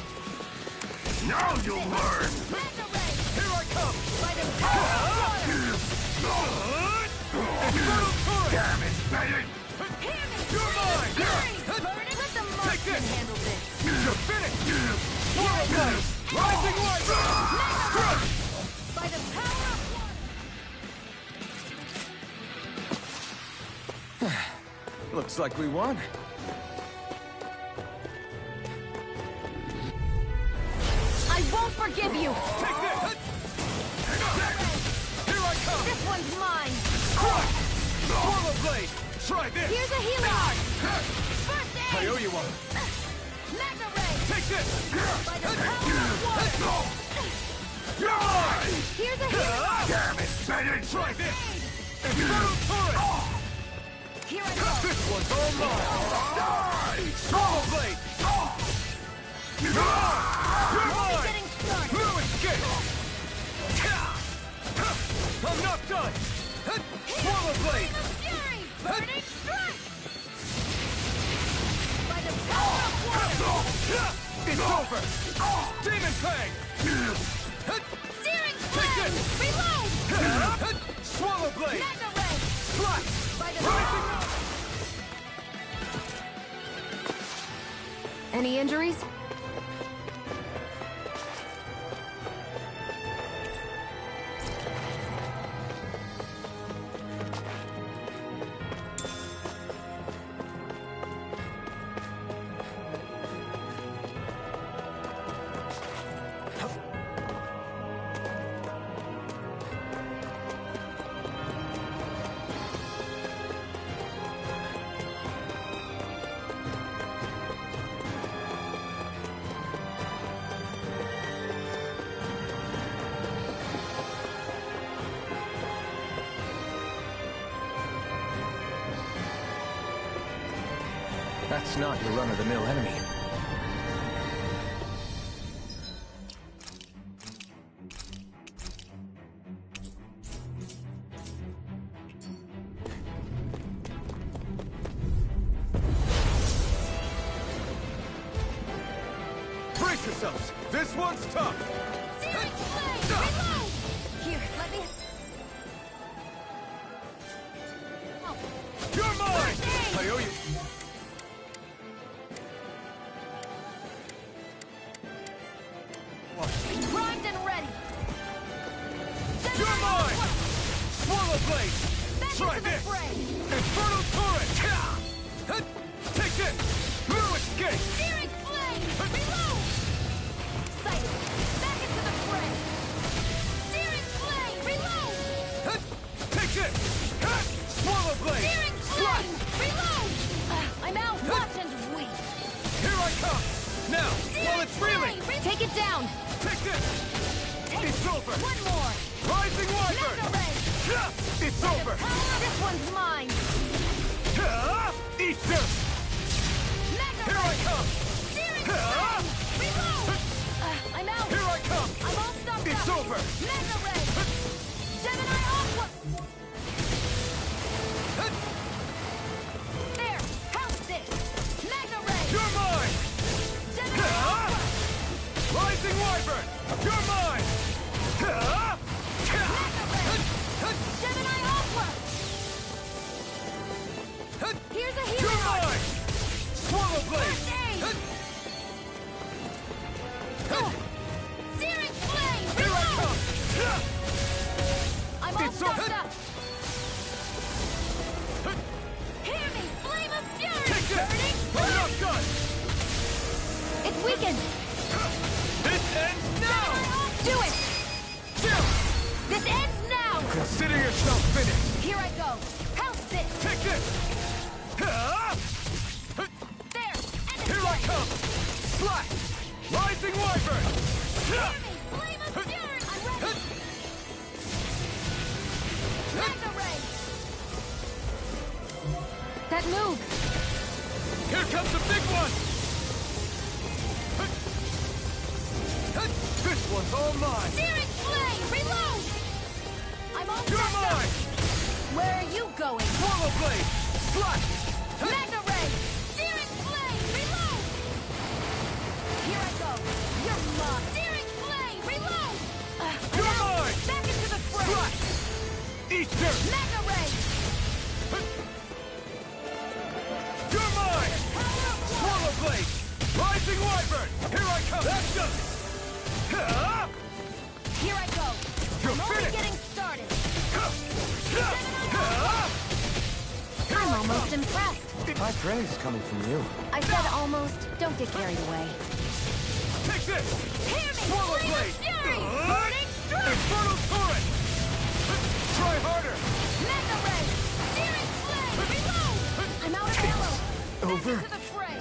Now you'll learn! Mega Ray! Here I come! By the power of water! Infernal Torrent! Damn it, Medic! Hear me! You're mine! Fury! Burning! Let the Take marksman this! handle this! You're finished! Swirl Blade! Rising Wyvern! Strike! By the power of water! Looks like we won. I won't forgive you! Take this! Here I come! This one's mine! Strike! Swirl Blade! Try this! Here's a healing art! First I aid! owe you one. Mega Ray! Take this! By the power of water! You're mine! Here's a healing art! Damn it, Medic! Try this! Infernal Torrent! Here I go! This one's all mine! Die! Swirl Blade! You're Only mine! getting started! No escape! I'm not done! Swirl Blade! Fury! Burning strike! By the power of water! It's over! Demon Fang! Searing Take flame! this! Reload! Swallow Blade! Mega Ray! Flash! By the power Any injuries? That's not your run-of-the-mill enemy. Brace yourselves! This one's tough! Here, let me... Oh. You're mine! I owe you... Primed and ready! You're mine! Swallow blade! Try this! Infernal turret! Take this! No escape! Searing flame! Reload! Sighted! Back into the fray! Searing flame! Reload! Take this! Swallow blade! Searing flame! Reload! I'm out! Watch and weep! Here I come! Now, while it's reeling! Take it down! Take this! It's over! One more! Rising Wyvern! It's over! This one's mine! Eat this! Here I come! Reload! I'm out! Here I come! I'm all stopped It's up! over! Mega Ray! Gemini Aqua! There! How's this? Mega Ray! You're mine! Gemini Aqua! Rising Wyvern! You're mine! Mega Ray! Gemini Aqua! Here's a hero! You're mine! Swallow blade! Searing flame! Here I come! I'm all It's stopped over. up! Hear me! Flame of fury! Take this! I'm not done! It's weakened! This ends now! Do it! This ends now! Consider yourself finished! Here I go! How's this? Take this! There! End Here I come! Slash! Rising Wyvern! Hear me! Flame of fury! I'm ready! Mega Ray! That move! Here comes the big one! This one's all mine! Searing flame! Reload! I'm all You're set up. mine! Where are you going? Swallow blade! Slash! Mega Ray! Searing flame! Reload! Here I go! You're mine! Searing flame! Reload! You're I'm out. mine! Back into the fray! Slash! Eat dirt! Mega Ray! You're mine! Power of water! Swallow blade! Rising Wyvern! Here I come! That does it! Here I go! You're I'm only finished! getting started! Here I'm I almost come! impressed! High praise coming from you. I said almost. Don't get carried away. Take this! Hear me! Swallow Flame of blade! fury! Burning strike! Infernal turret! Try harder! Mega Ray! Searing flame! Reload! I'm out of ammo! Over? Back into the fray!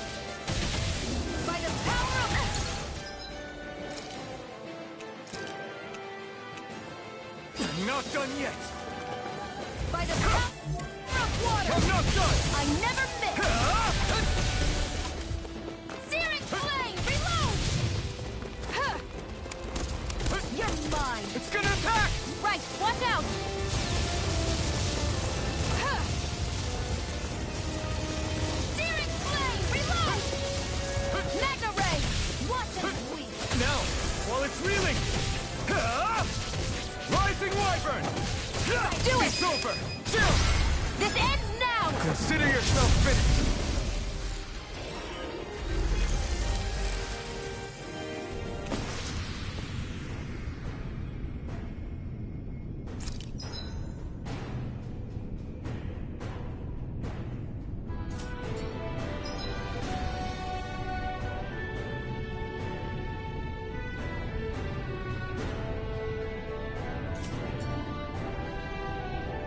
By the power of... I'm not done yet! By the power of water! I'm not done! I never miss! Searing flame! Reload! Huh. You're mine! It's gonna attack! Right, watch out! Huh. Searing flame! Reload! Mega Ray! Watch and weep! Now, while it's reeling! Rising Wyvern! Do it! It's over! This ends now! Consider yourself finished!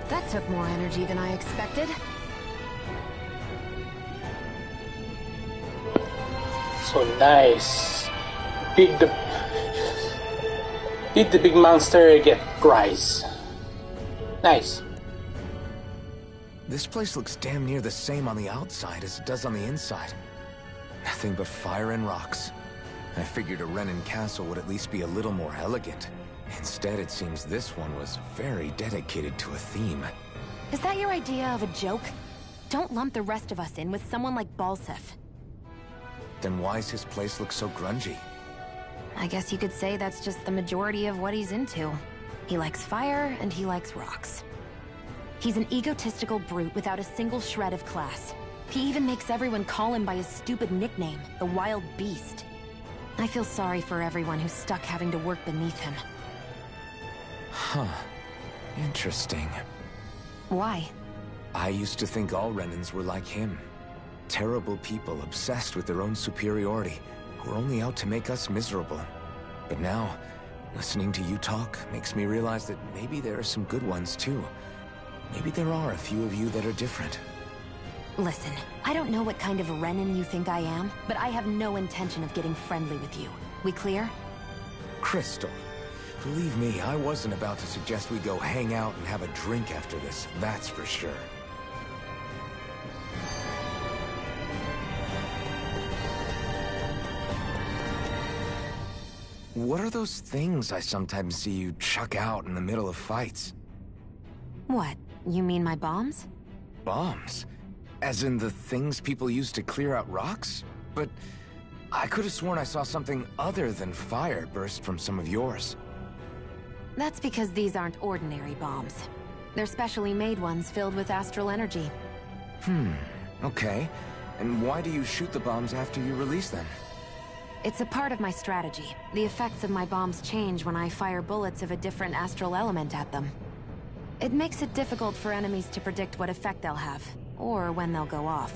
That took more energy than I expected. So nice. Did the big monster get prize? Nice. This place looks damn near the same on the outside as it does on the inside. Nothing but fire and rocks. I figured a Renan castle would at least be a little more elegant. Instead, it seems this one was very dedicated to a theme. Is that your idea of a joke? Don't lump the rest of us in with someone like Balseph. Then why's his place look so grungy? I guess you could say that's just the majority of what he's into. He likes fire, and he likes rocks. He's an egotistical brute without a single shred of class. He even makes everyone call him by his stupid nickname, the Wild Beast. I feel sorry for everyone who's stuck having to work beneath him. Huh. Interesting. Why? I used to think all Renans were like him. Terrible people obsessed with their own superiority, who are only out to make us miserable. But now, listening to you talk makes me realize that maybe there are some good ones too. Maybe there are a few of you that are different. Listen, I don't know what kind of Renan you think I am, but I have no intention of getting friendly with you. We clear? Crystal, believe me, I wasn't about to suggest we go hang out and have a drink after this, that's for sure. What are those things I sometimes see you chuck out in the middle of fights? What? You mean my bombs? Bombs? As in the things people use to clear out rocks? But I could have sworn I saw something other than fire burst from some of yours. That's because these aren't ordinary bombs. They're specially made ones filled with astral energy. Okay. And why do you shoot the bombs after you release them? It's a part of my strategy. The effects of my bombs change when I fire bullets of a different astral element at them. It makes it difficult for enemies to predict what effect they'll have, or when they'll go off.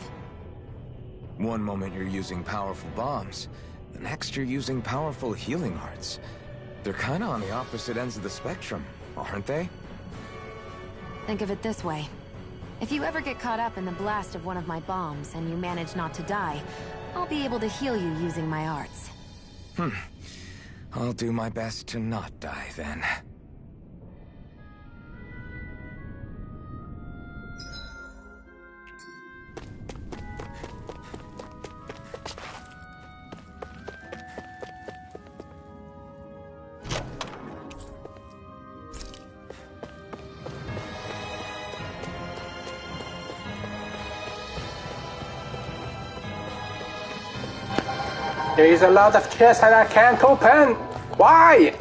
One moment you're using powerful bombs, the next you're using powerful healing arts. They're kinda on the opposite ends of the spectrum, aren't they? Think of it this way. If you ever get caught up in the blast of one of my bombs and you manage not to die, I'll be able to heal you using my arts. I'll do my best to not die then. There is a lot of chests that I can't open. Why?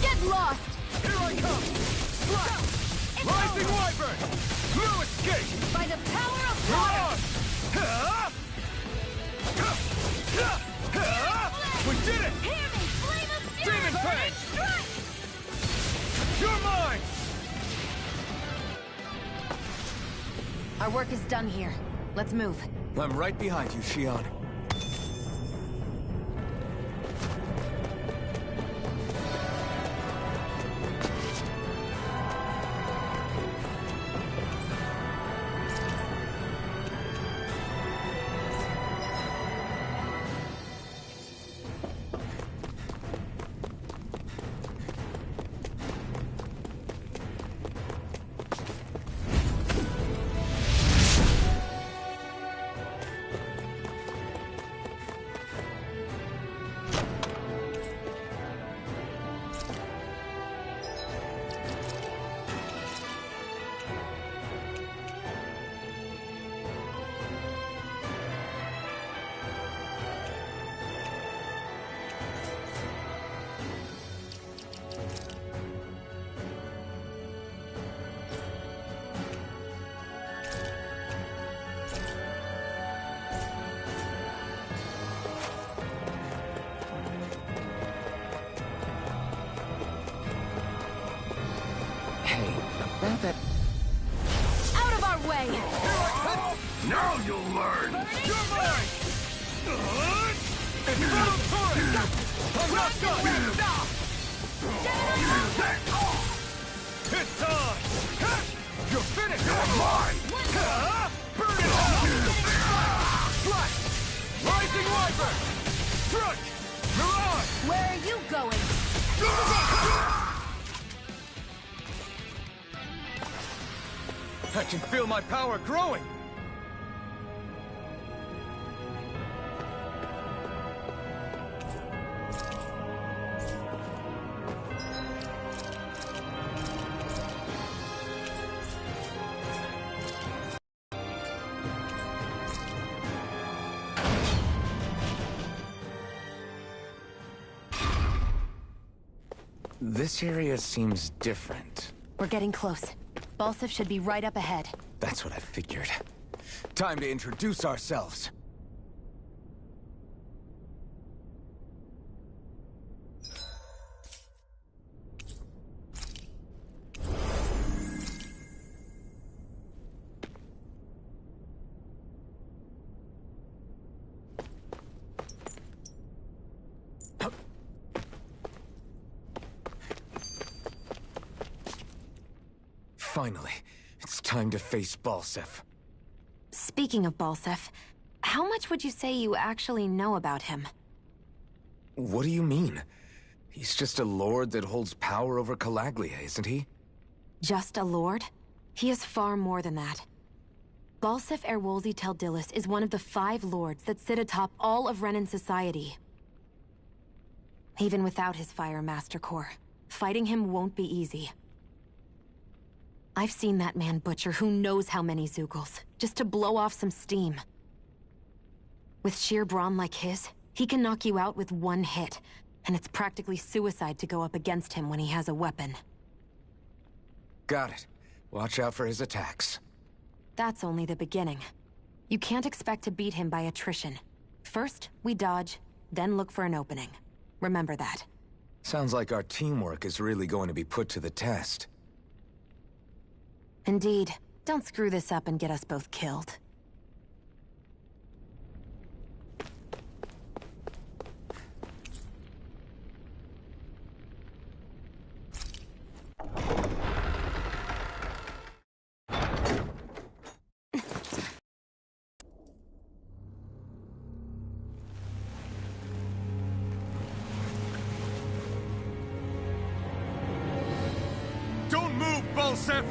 Get lost! Here I come! Blast! Rising Wyvern! No escape! By the power of You're water! on! We did it! Hear me! Flame of fury! Demon Fang! Strike! You're mine! Our work is done here. Let's move. I'm right behind you, Xion. About that... Out of our way! Now you'll learn! You're mine! It's battle time! I'm not done! It's time! You're finished! You're mine! Burn it up! Flash! Viper! Truck! Mirage! Where are you going? I can feel my power growing! This area seems different. We're getting close. Balsif should be right up ahead. That's what I figured. Time to introduce ourselves. Finally, it's time to face Balsif. Speaking of Balsif, how much would you say you actually know about him? What do you mean? He's just a lord that holds power over Calaglia, isn't he? Just a lord? He is far more than that. Balsif Erwolzi Teldilis is one of the 5 lords that sit atop all of Renan society. Even without his Fire Master Core, fighting him won't be easy. I've seen that man butcher who knows how many Zeugles, just to blow off some steam. With sheer brawn like his, he can knock you out with one hit, and it's practically suicide to go up against him when he has a weapon. Got it. Watch out for his attacks. That's only the beginning. You can't expect to beat him by attrition. First, we dodge, then look for an opening. Remember that. Sounds like our teamwork is really going to be put to the test. Indeed. Don't screw this up and get us both killed. Don't move, Balsif!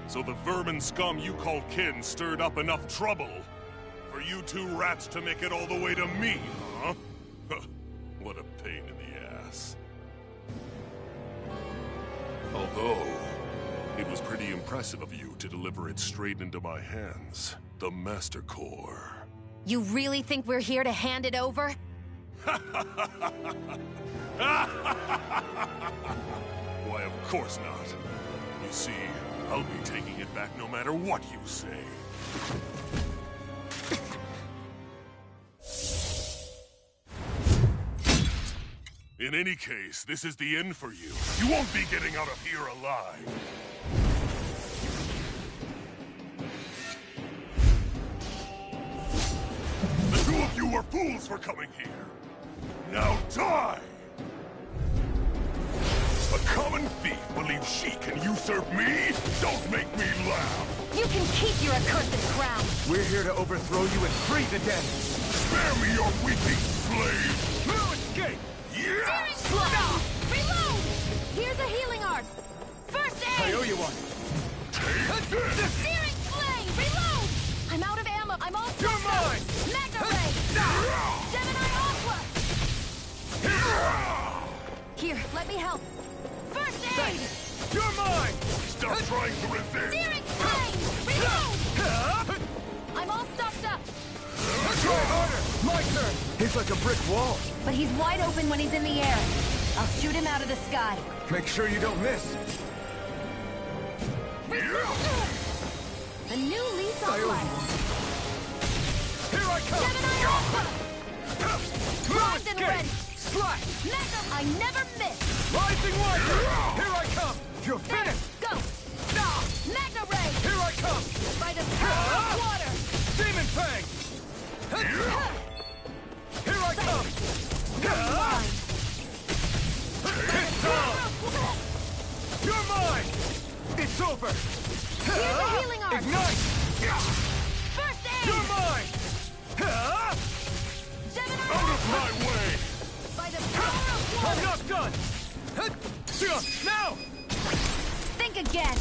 So the vermin scum you call kin stirred up enough trouble for you 2 rats to make it all the way to me, huh? What a pain in the ass. Although, it was pretty impressive of you to deliver it straight into my hands. The Master Core. You really think we're here to hand it over? Why, of course not. You see, I'll be taking it back no matter what you say. In any case, this is the end for you. You won't be getting out of here alive. The 2 of you were fools for coming here. Now die! A common thief believes she can usurp me? Don't make me laugh! You can keep your accursed crown! We're here to overthrow you and free the dead! Spare me your weeping slave! No escape! Yeah! Reload! Here's a healing art! First aid! I owe you one! Take this! Searing flame! Reload! I'm out of ammo! I'm all You're stuffed up! mine! Magna Ray! Gemini Aqua! Here, let me help! First aid! You're mine! Stop trying to resist! Searing flame! Reload! I'm all stuffed up! Try harder! My turn! He's like a brick wall. But he's wide open when he's in the air. I'll shoot him out of the sky. Make sure you don't miss. A new lease on life! Here I come! Gemini Aqua! Primed and ready! Slash! Magna, I never miss! Rising Warrior! Here I come! You're There, finished! go! Magna Ray! Here I come! By the power of water! Demon Fang! Here I come! You're mine! It's on! You're mine! It's over! Here's a healing arm! Ignite! First aid! You're mine! Gemini Out of my way! by the power of water! I'm not done! Now! Think again!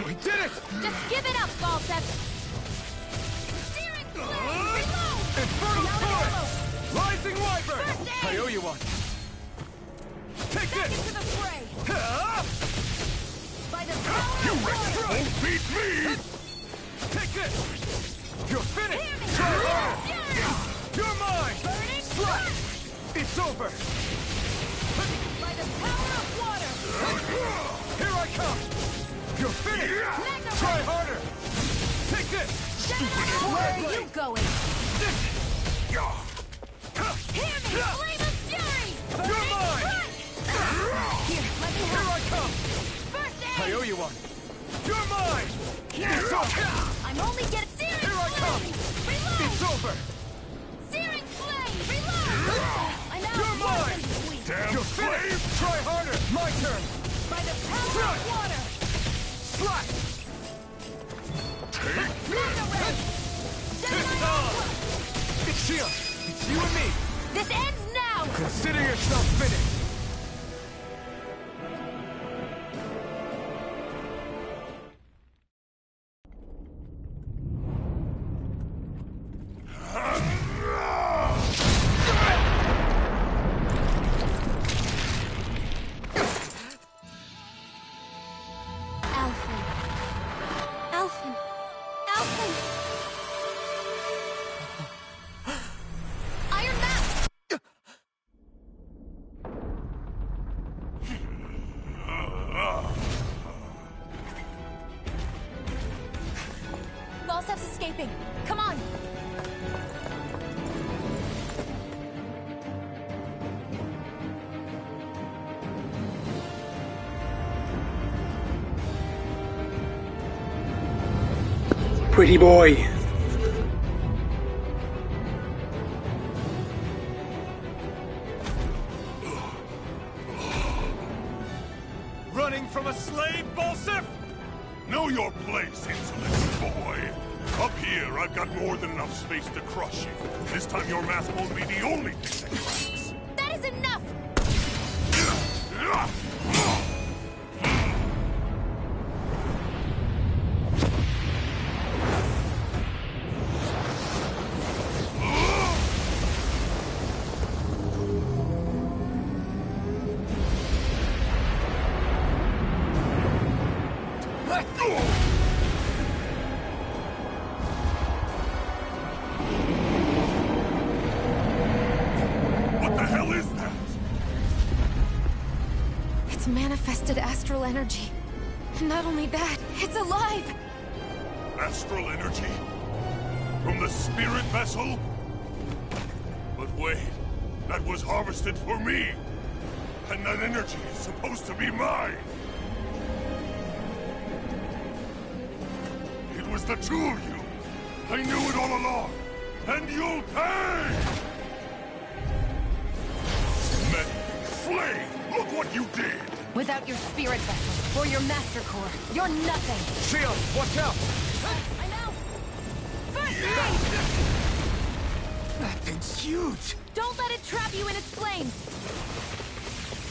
We did it! Just give it up, Balsep! Steering flame! Reload! Infernal Now Torrent! ammo. Rising Wyvern! First aid! I owe you one. Take Back this! into the fray! Ah! By the power of water! Won't beat me! Take this! You're finished! Hear me! Try harder! Fury! You're mine! Burning Strike! strike! It's over! By the power of water! Here I come! You're finished! Magna Try Ray! harder! Take this! Gemini, where are you going? Hear me! Flame of fury! You're Burning mine! strike! Here, let me Here I help! come! First I aid! owe you one! You're mine! It's over! I'm only getting searing Here I come! flame! Reload! It's over! Searing flame! Reload! I'm out You're worse mine! than sweet! Damn You're finished! Try harder! My turn! By the power of water! Strike! Take Magna Ray! Gemini Aqua! It's Shield! It's you and me! This ends now! Consider yourself finished! Alphen. Alphen. Alphen. Iron Mask! Balsep's escaping. Come on. Pretty boy. Running from a slave, Balsef? Know your place, insolent boy. Up here, I've got more than enough space to crush you. This time your mask won't be the only thing that cracks. That is enough! What the hell is that? It's manifested astral energy. Not only that, it's alive! Astral energy? From the spirit vessel? But wait, that was harvested for me! And that energy is supposed to be mine! It was the two of you! I knew it all along! And you'll pay! Men, slave! Look what you did! Without your spirit vessel, or your master core, you're nothing! Shield, watch out! I'm out! First aid! That thing's huge! Don't let it trap you in its flames!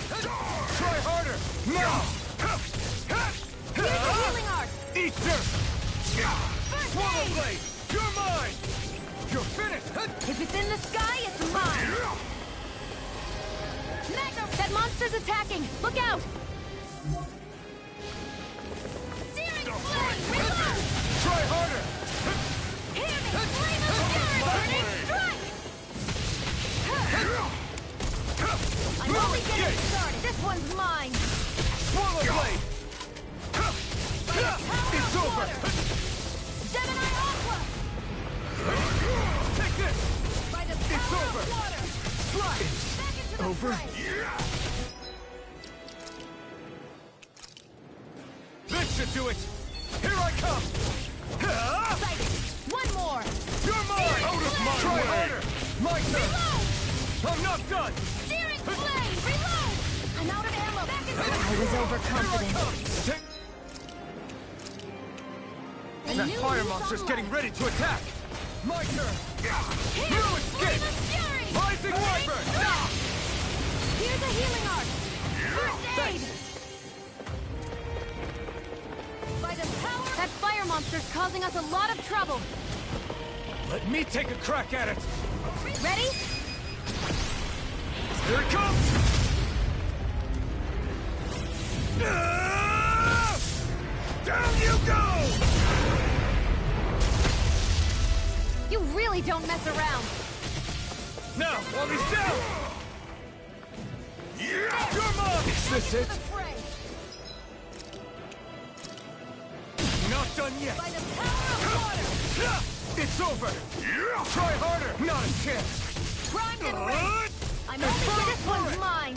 Try harder! Now! Here's a healing art! Eat dirt! First Swallow aid! blade! You're mine! You're finished! If it's in the sky, it's mine! Magna! That monster's attacking! Look out! Searing flame! Reload! Try harder! Hear me! Flame of fury! Burning strike! I'm only getting started! This one's mine! Swallow blade! By the power It's of over! water! Gemini Aqua! Take this! By the It's power over! of water! Strike! Back into the Over? fray! do it! Here I come! Sighted. One more. You're mine! Out of my Try way! Harder! My turn! Reload! I'm not done! Searing flame! Reload! I'm out of ammo. Back in I was overconfident. That fire monster's getting ready to attack! My turn! You escape! Rising Wyvern! Here's a healing arc. First aid! By the power... That fire monster's causing us a lot of trouble. Let me take a crack at it! Ready? Here it comes! Down you go! You really don't mess around. Now, while he's down! Yeah! You're mine! Is this it? Not done yet! By the power of water! It's over! Yeah! Try harder! Not a chance! Primed and ready! I'm only getting this one's mine!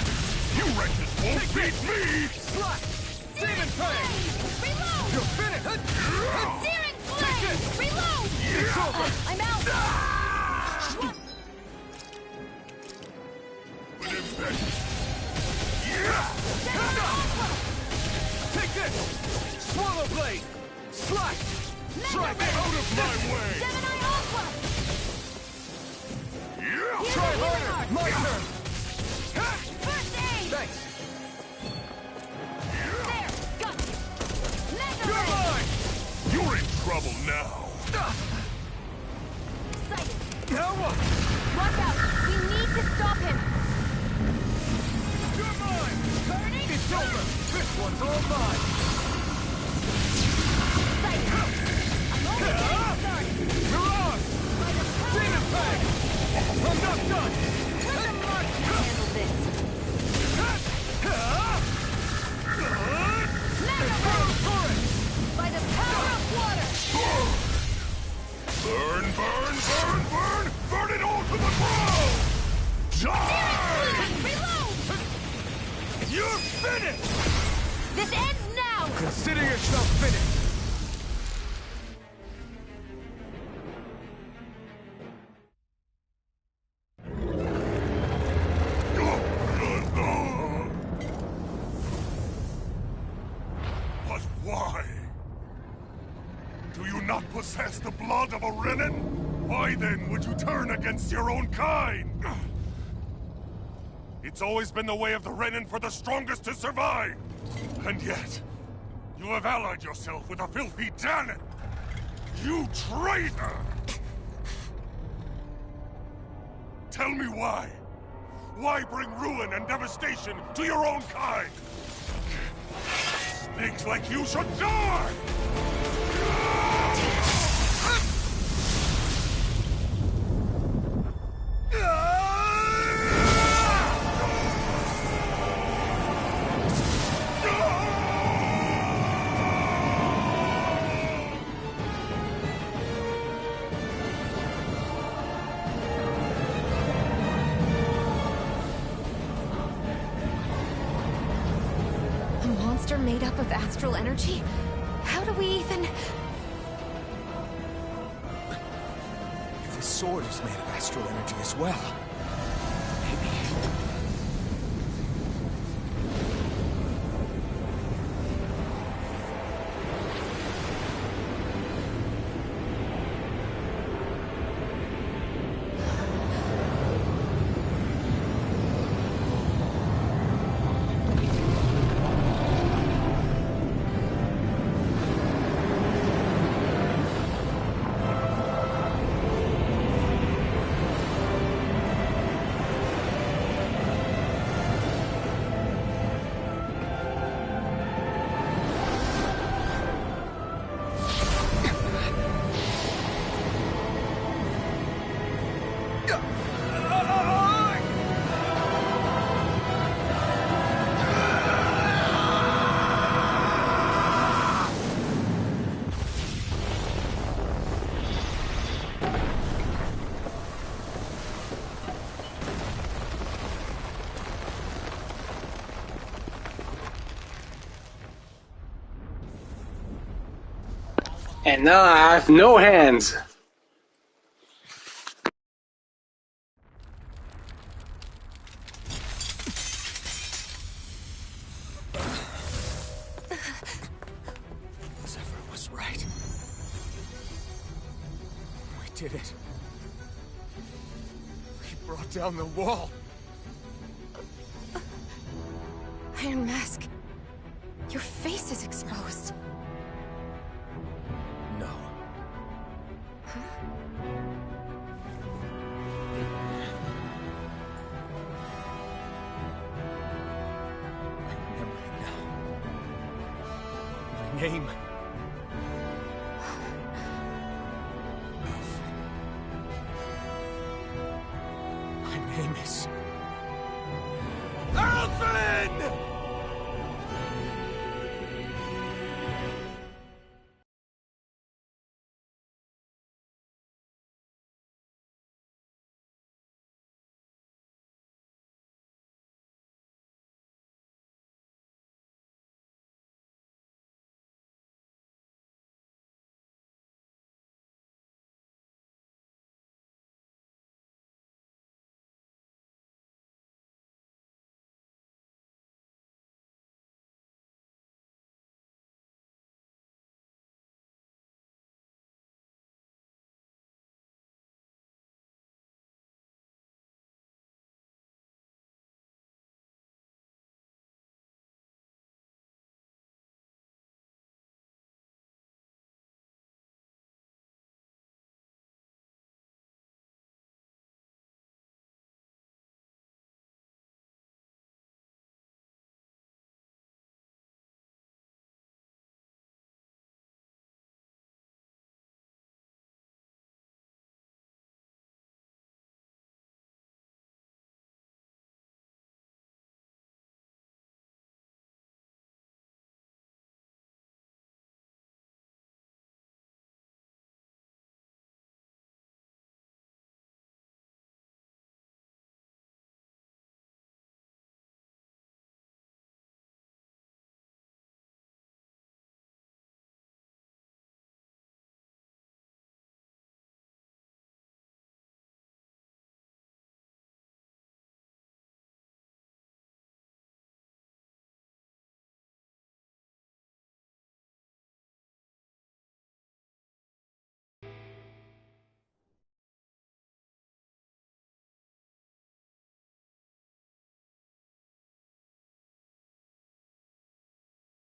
You wretches won't beat me! Slash! Demon Fang! Reload! You're finished! Searing flame! Reload! It's over! I'm out! Take this! Swallow Blade! Slash! Try me out of my way! Gemini Aqua! Try harder! My turn! First aid! Thanks! There! Got you! Mega You're Ray! mine! You're in trouble now! Sighted! Now what? Watch out! We need to stop him! You're mine! Burning! It's over! This one's all mine! Sighted! I'm only getting started! Mirage! By the power Demon Fang! I'm not done! Let the marksman handle this! Mega Ray! By the power of water! Burn, burn, burn, burn! Burn it all to the ground! Die! Reload! You're finished! This ends now! Consider yourself finished! But why? Do you not possess the blood of a Renin? Why then would you turn against your own kind? It's always been the way of the Renin for the strongest to survive! And yet, you have allied yourself with a filthy Danon! You traitor! Tell me why? Why bring ruin and devastation to your own kind? Snakes like you should die! A monster made up of astral energy? How do we even... If the sword is made of astral energy as well, maybe... And now I have no hands. Zephyr was right. We did it. We brought down the wall. Iron Mask, your face is exposed. No. I remember it now. My name. My name is... Alfred!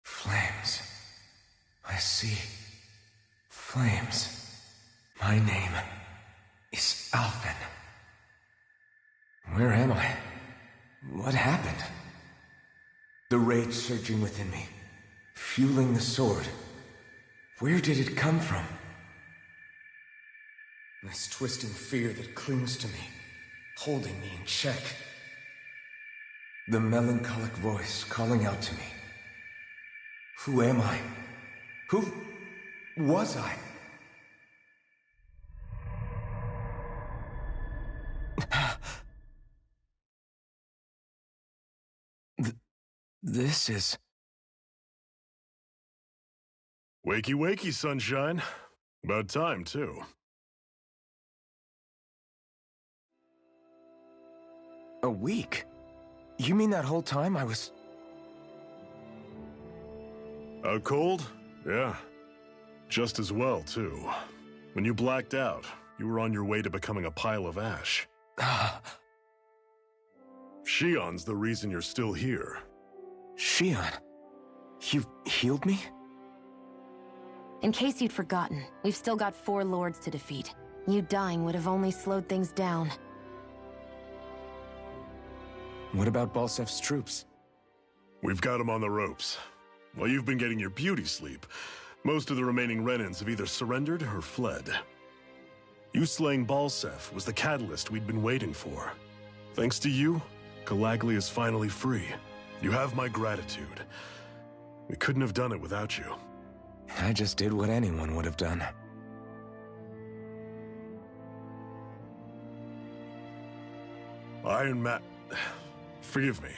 Flames. I see. Flames. My name is Alphen. Where am I? What happened? The rage surging within me, fueling the sword. Where did it come from? This twisting fear that clings to me, holding me in check. The melancholic voice calling out to me. Who am I? Who was I? This is... Wakey, wakey, sunshine. About time, too. A week? You mean that whole time I was... Out cold? Yeah. Just as well, too. When you blacked out, you were on your way to becoming a pile of ash. Shion's the reason you're still here. Shion? You healed me? In case you'd forgotten, we've still got 4 lords to defeat. You dying would have only slowed things down. What about Balsef's troops? We've got them on the ropes. While you've been getting your beauty sleep, most of the remaining Renans have either surrendered or fled. You slaying Balsef was the catalyst we'd been waiting for. Thanks to you, Galagly is finally free. You have my gratitude. We couldn't have done it without you. I just did what anyone would have done. Iron Man... Forgive me.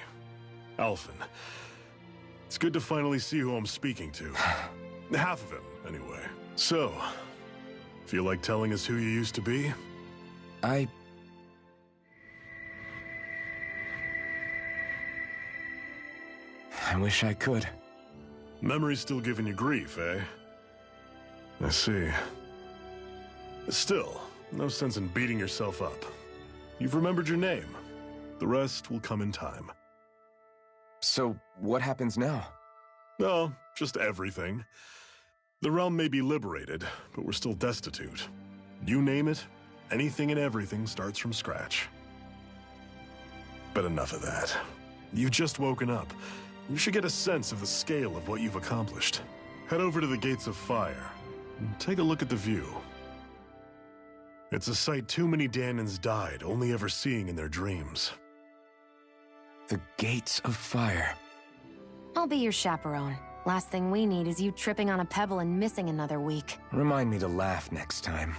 Alphen. It's good to finally see who I'm speaking to. Half of him, anyway. So, feel like telling us who you used to be? I wish I could. Memory's still giving you grief, eh? I see. Still, no sense in beating yourself up. You've remembered your name. The rest will come in time. So, what happens now? No, just everything. The realm may be liberated, but we're still destitute. You name it, anything and everything starts from scratch. But enough of that. You've just woken up. You should get a sense of the scale of what you've accomplished. Head over to the Gates of Fire and take a look at the view. It's a sight too many Dahnans died only ever seeing in their dreams. The Gates of Fire. I'll be your chaperone. Last thing we need is you tripping on a pebble and missing another week. Remind me to laugh next time.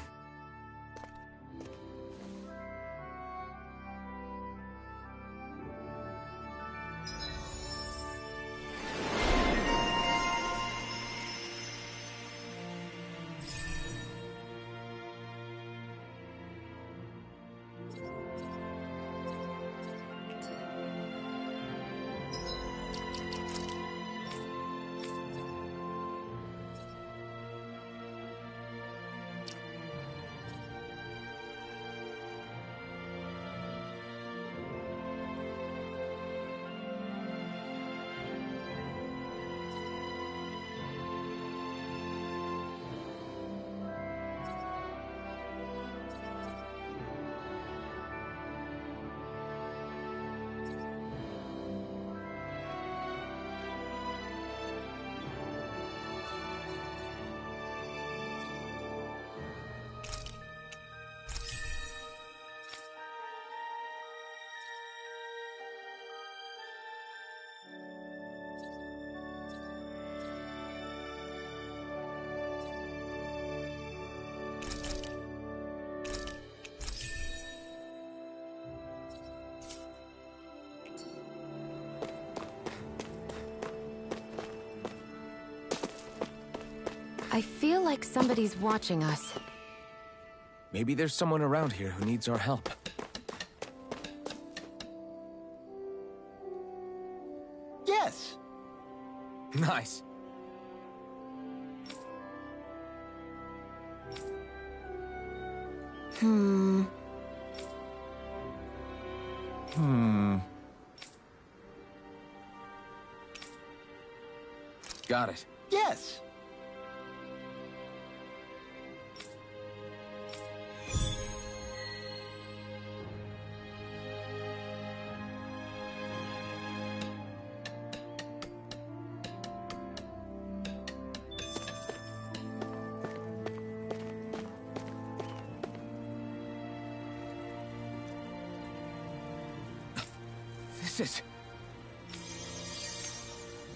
I feel like somebody's watching us. Maybe there's someone around here who needs our help. Yes! Nice. Got it. Yes! This is...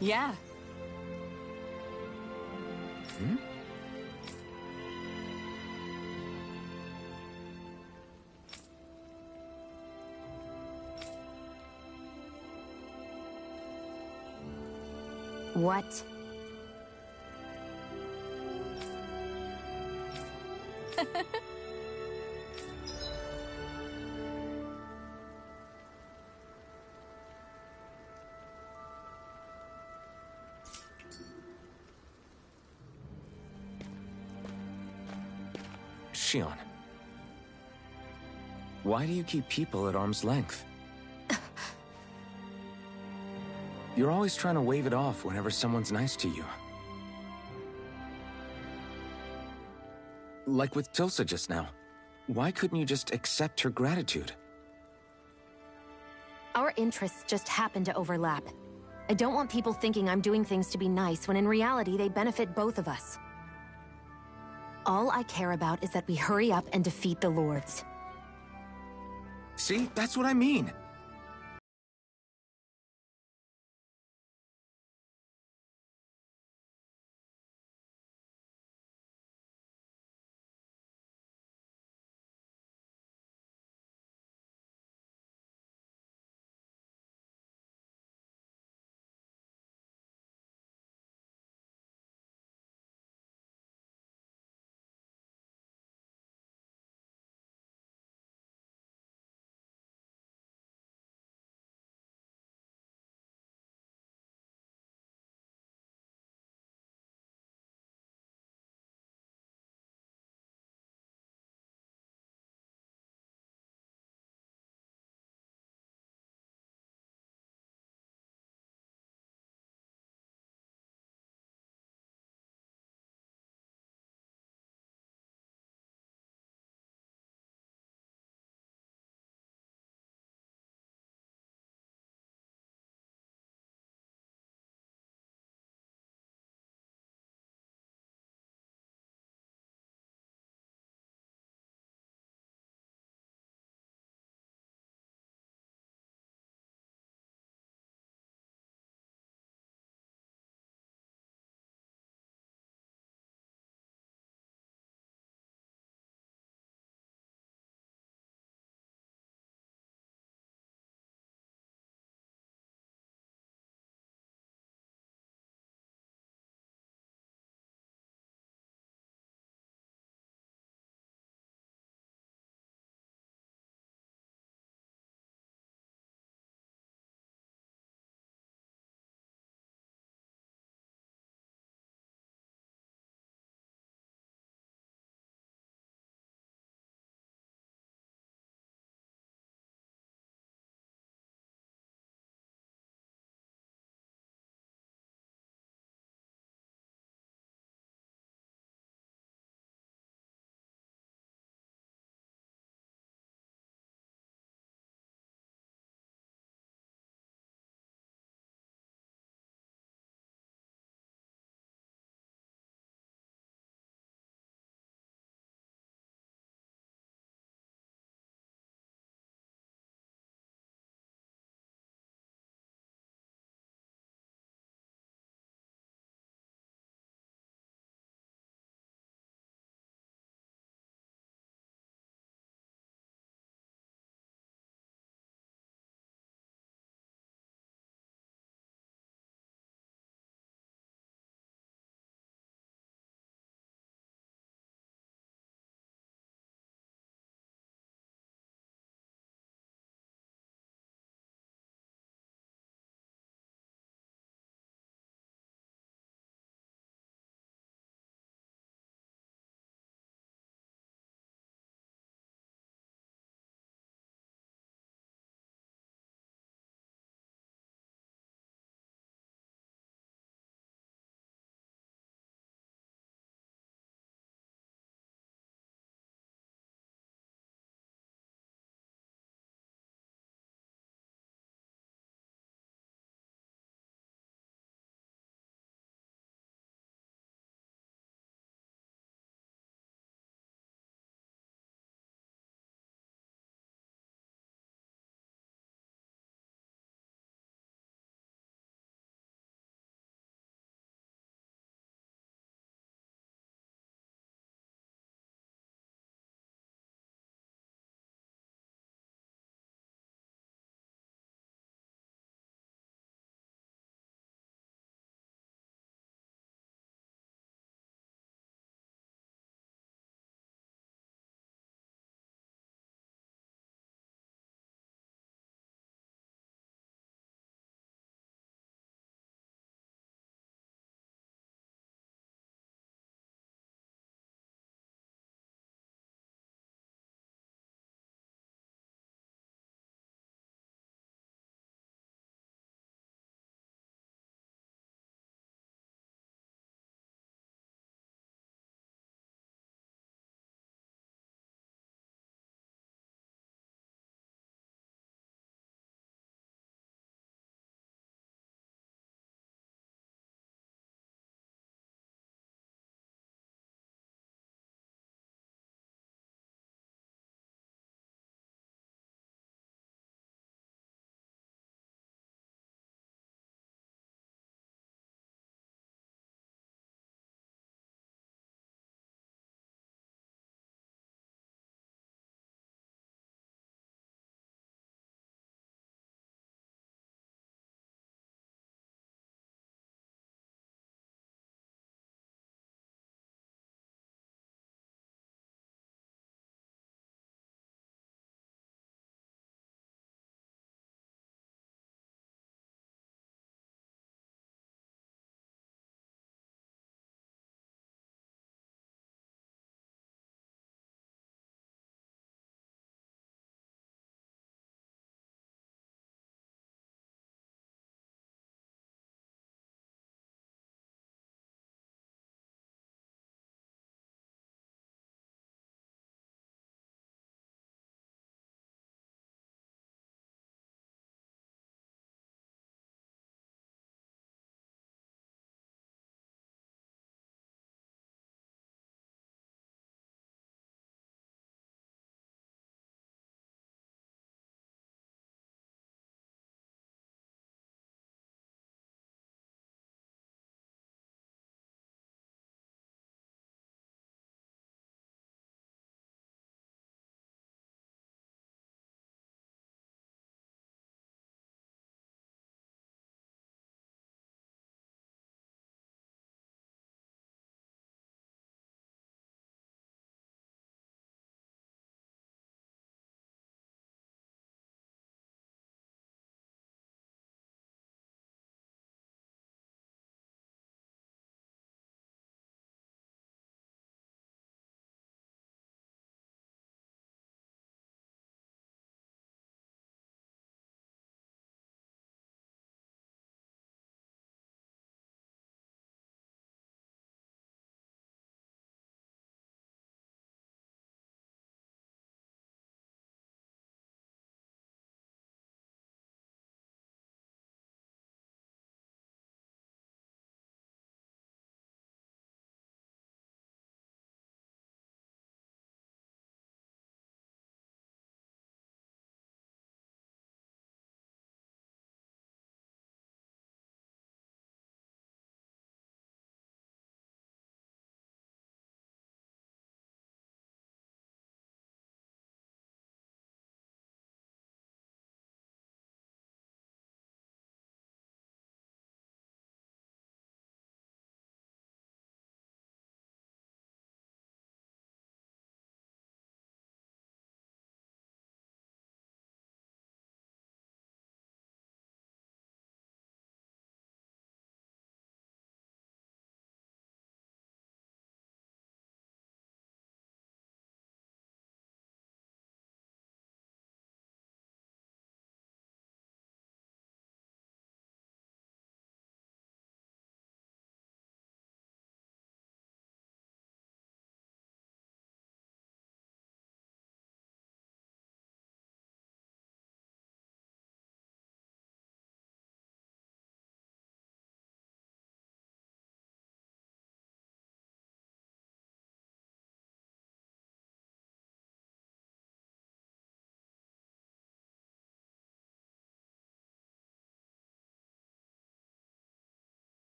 Yeah. Hmm? What? Shionne. Why do you keep people at arm's length? You're always trying to wave it off whenever someone's nice to you. Like with Tilsa just now. Why couldn't you just accept her gratitude? Our interests just happen to overlap. I don't want people thinking I'm doing things to be nice when in reality they benefit both of us. All I care about is that we hurry up and defeat the Lords. See, that's what I mean.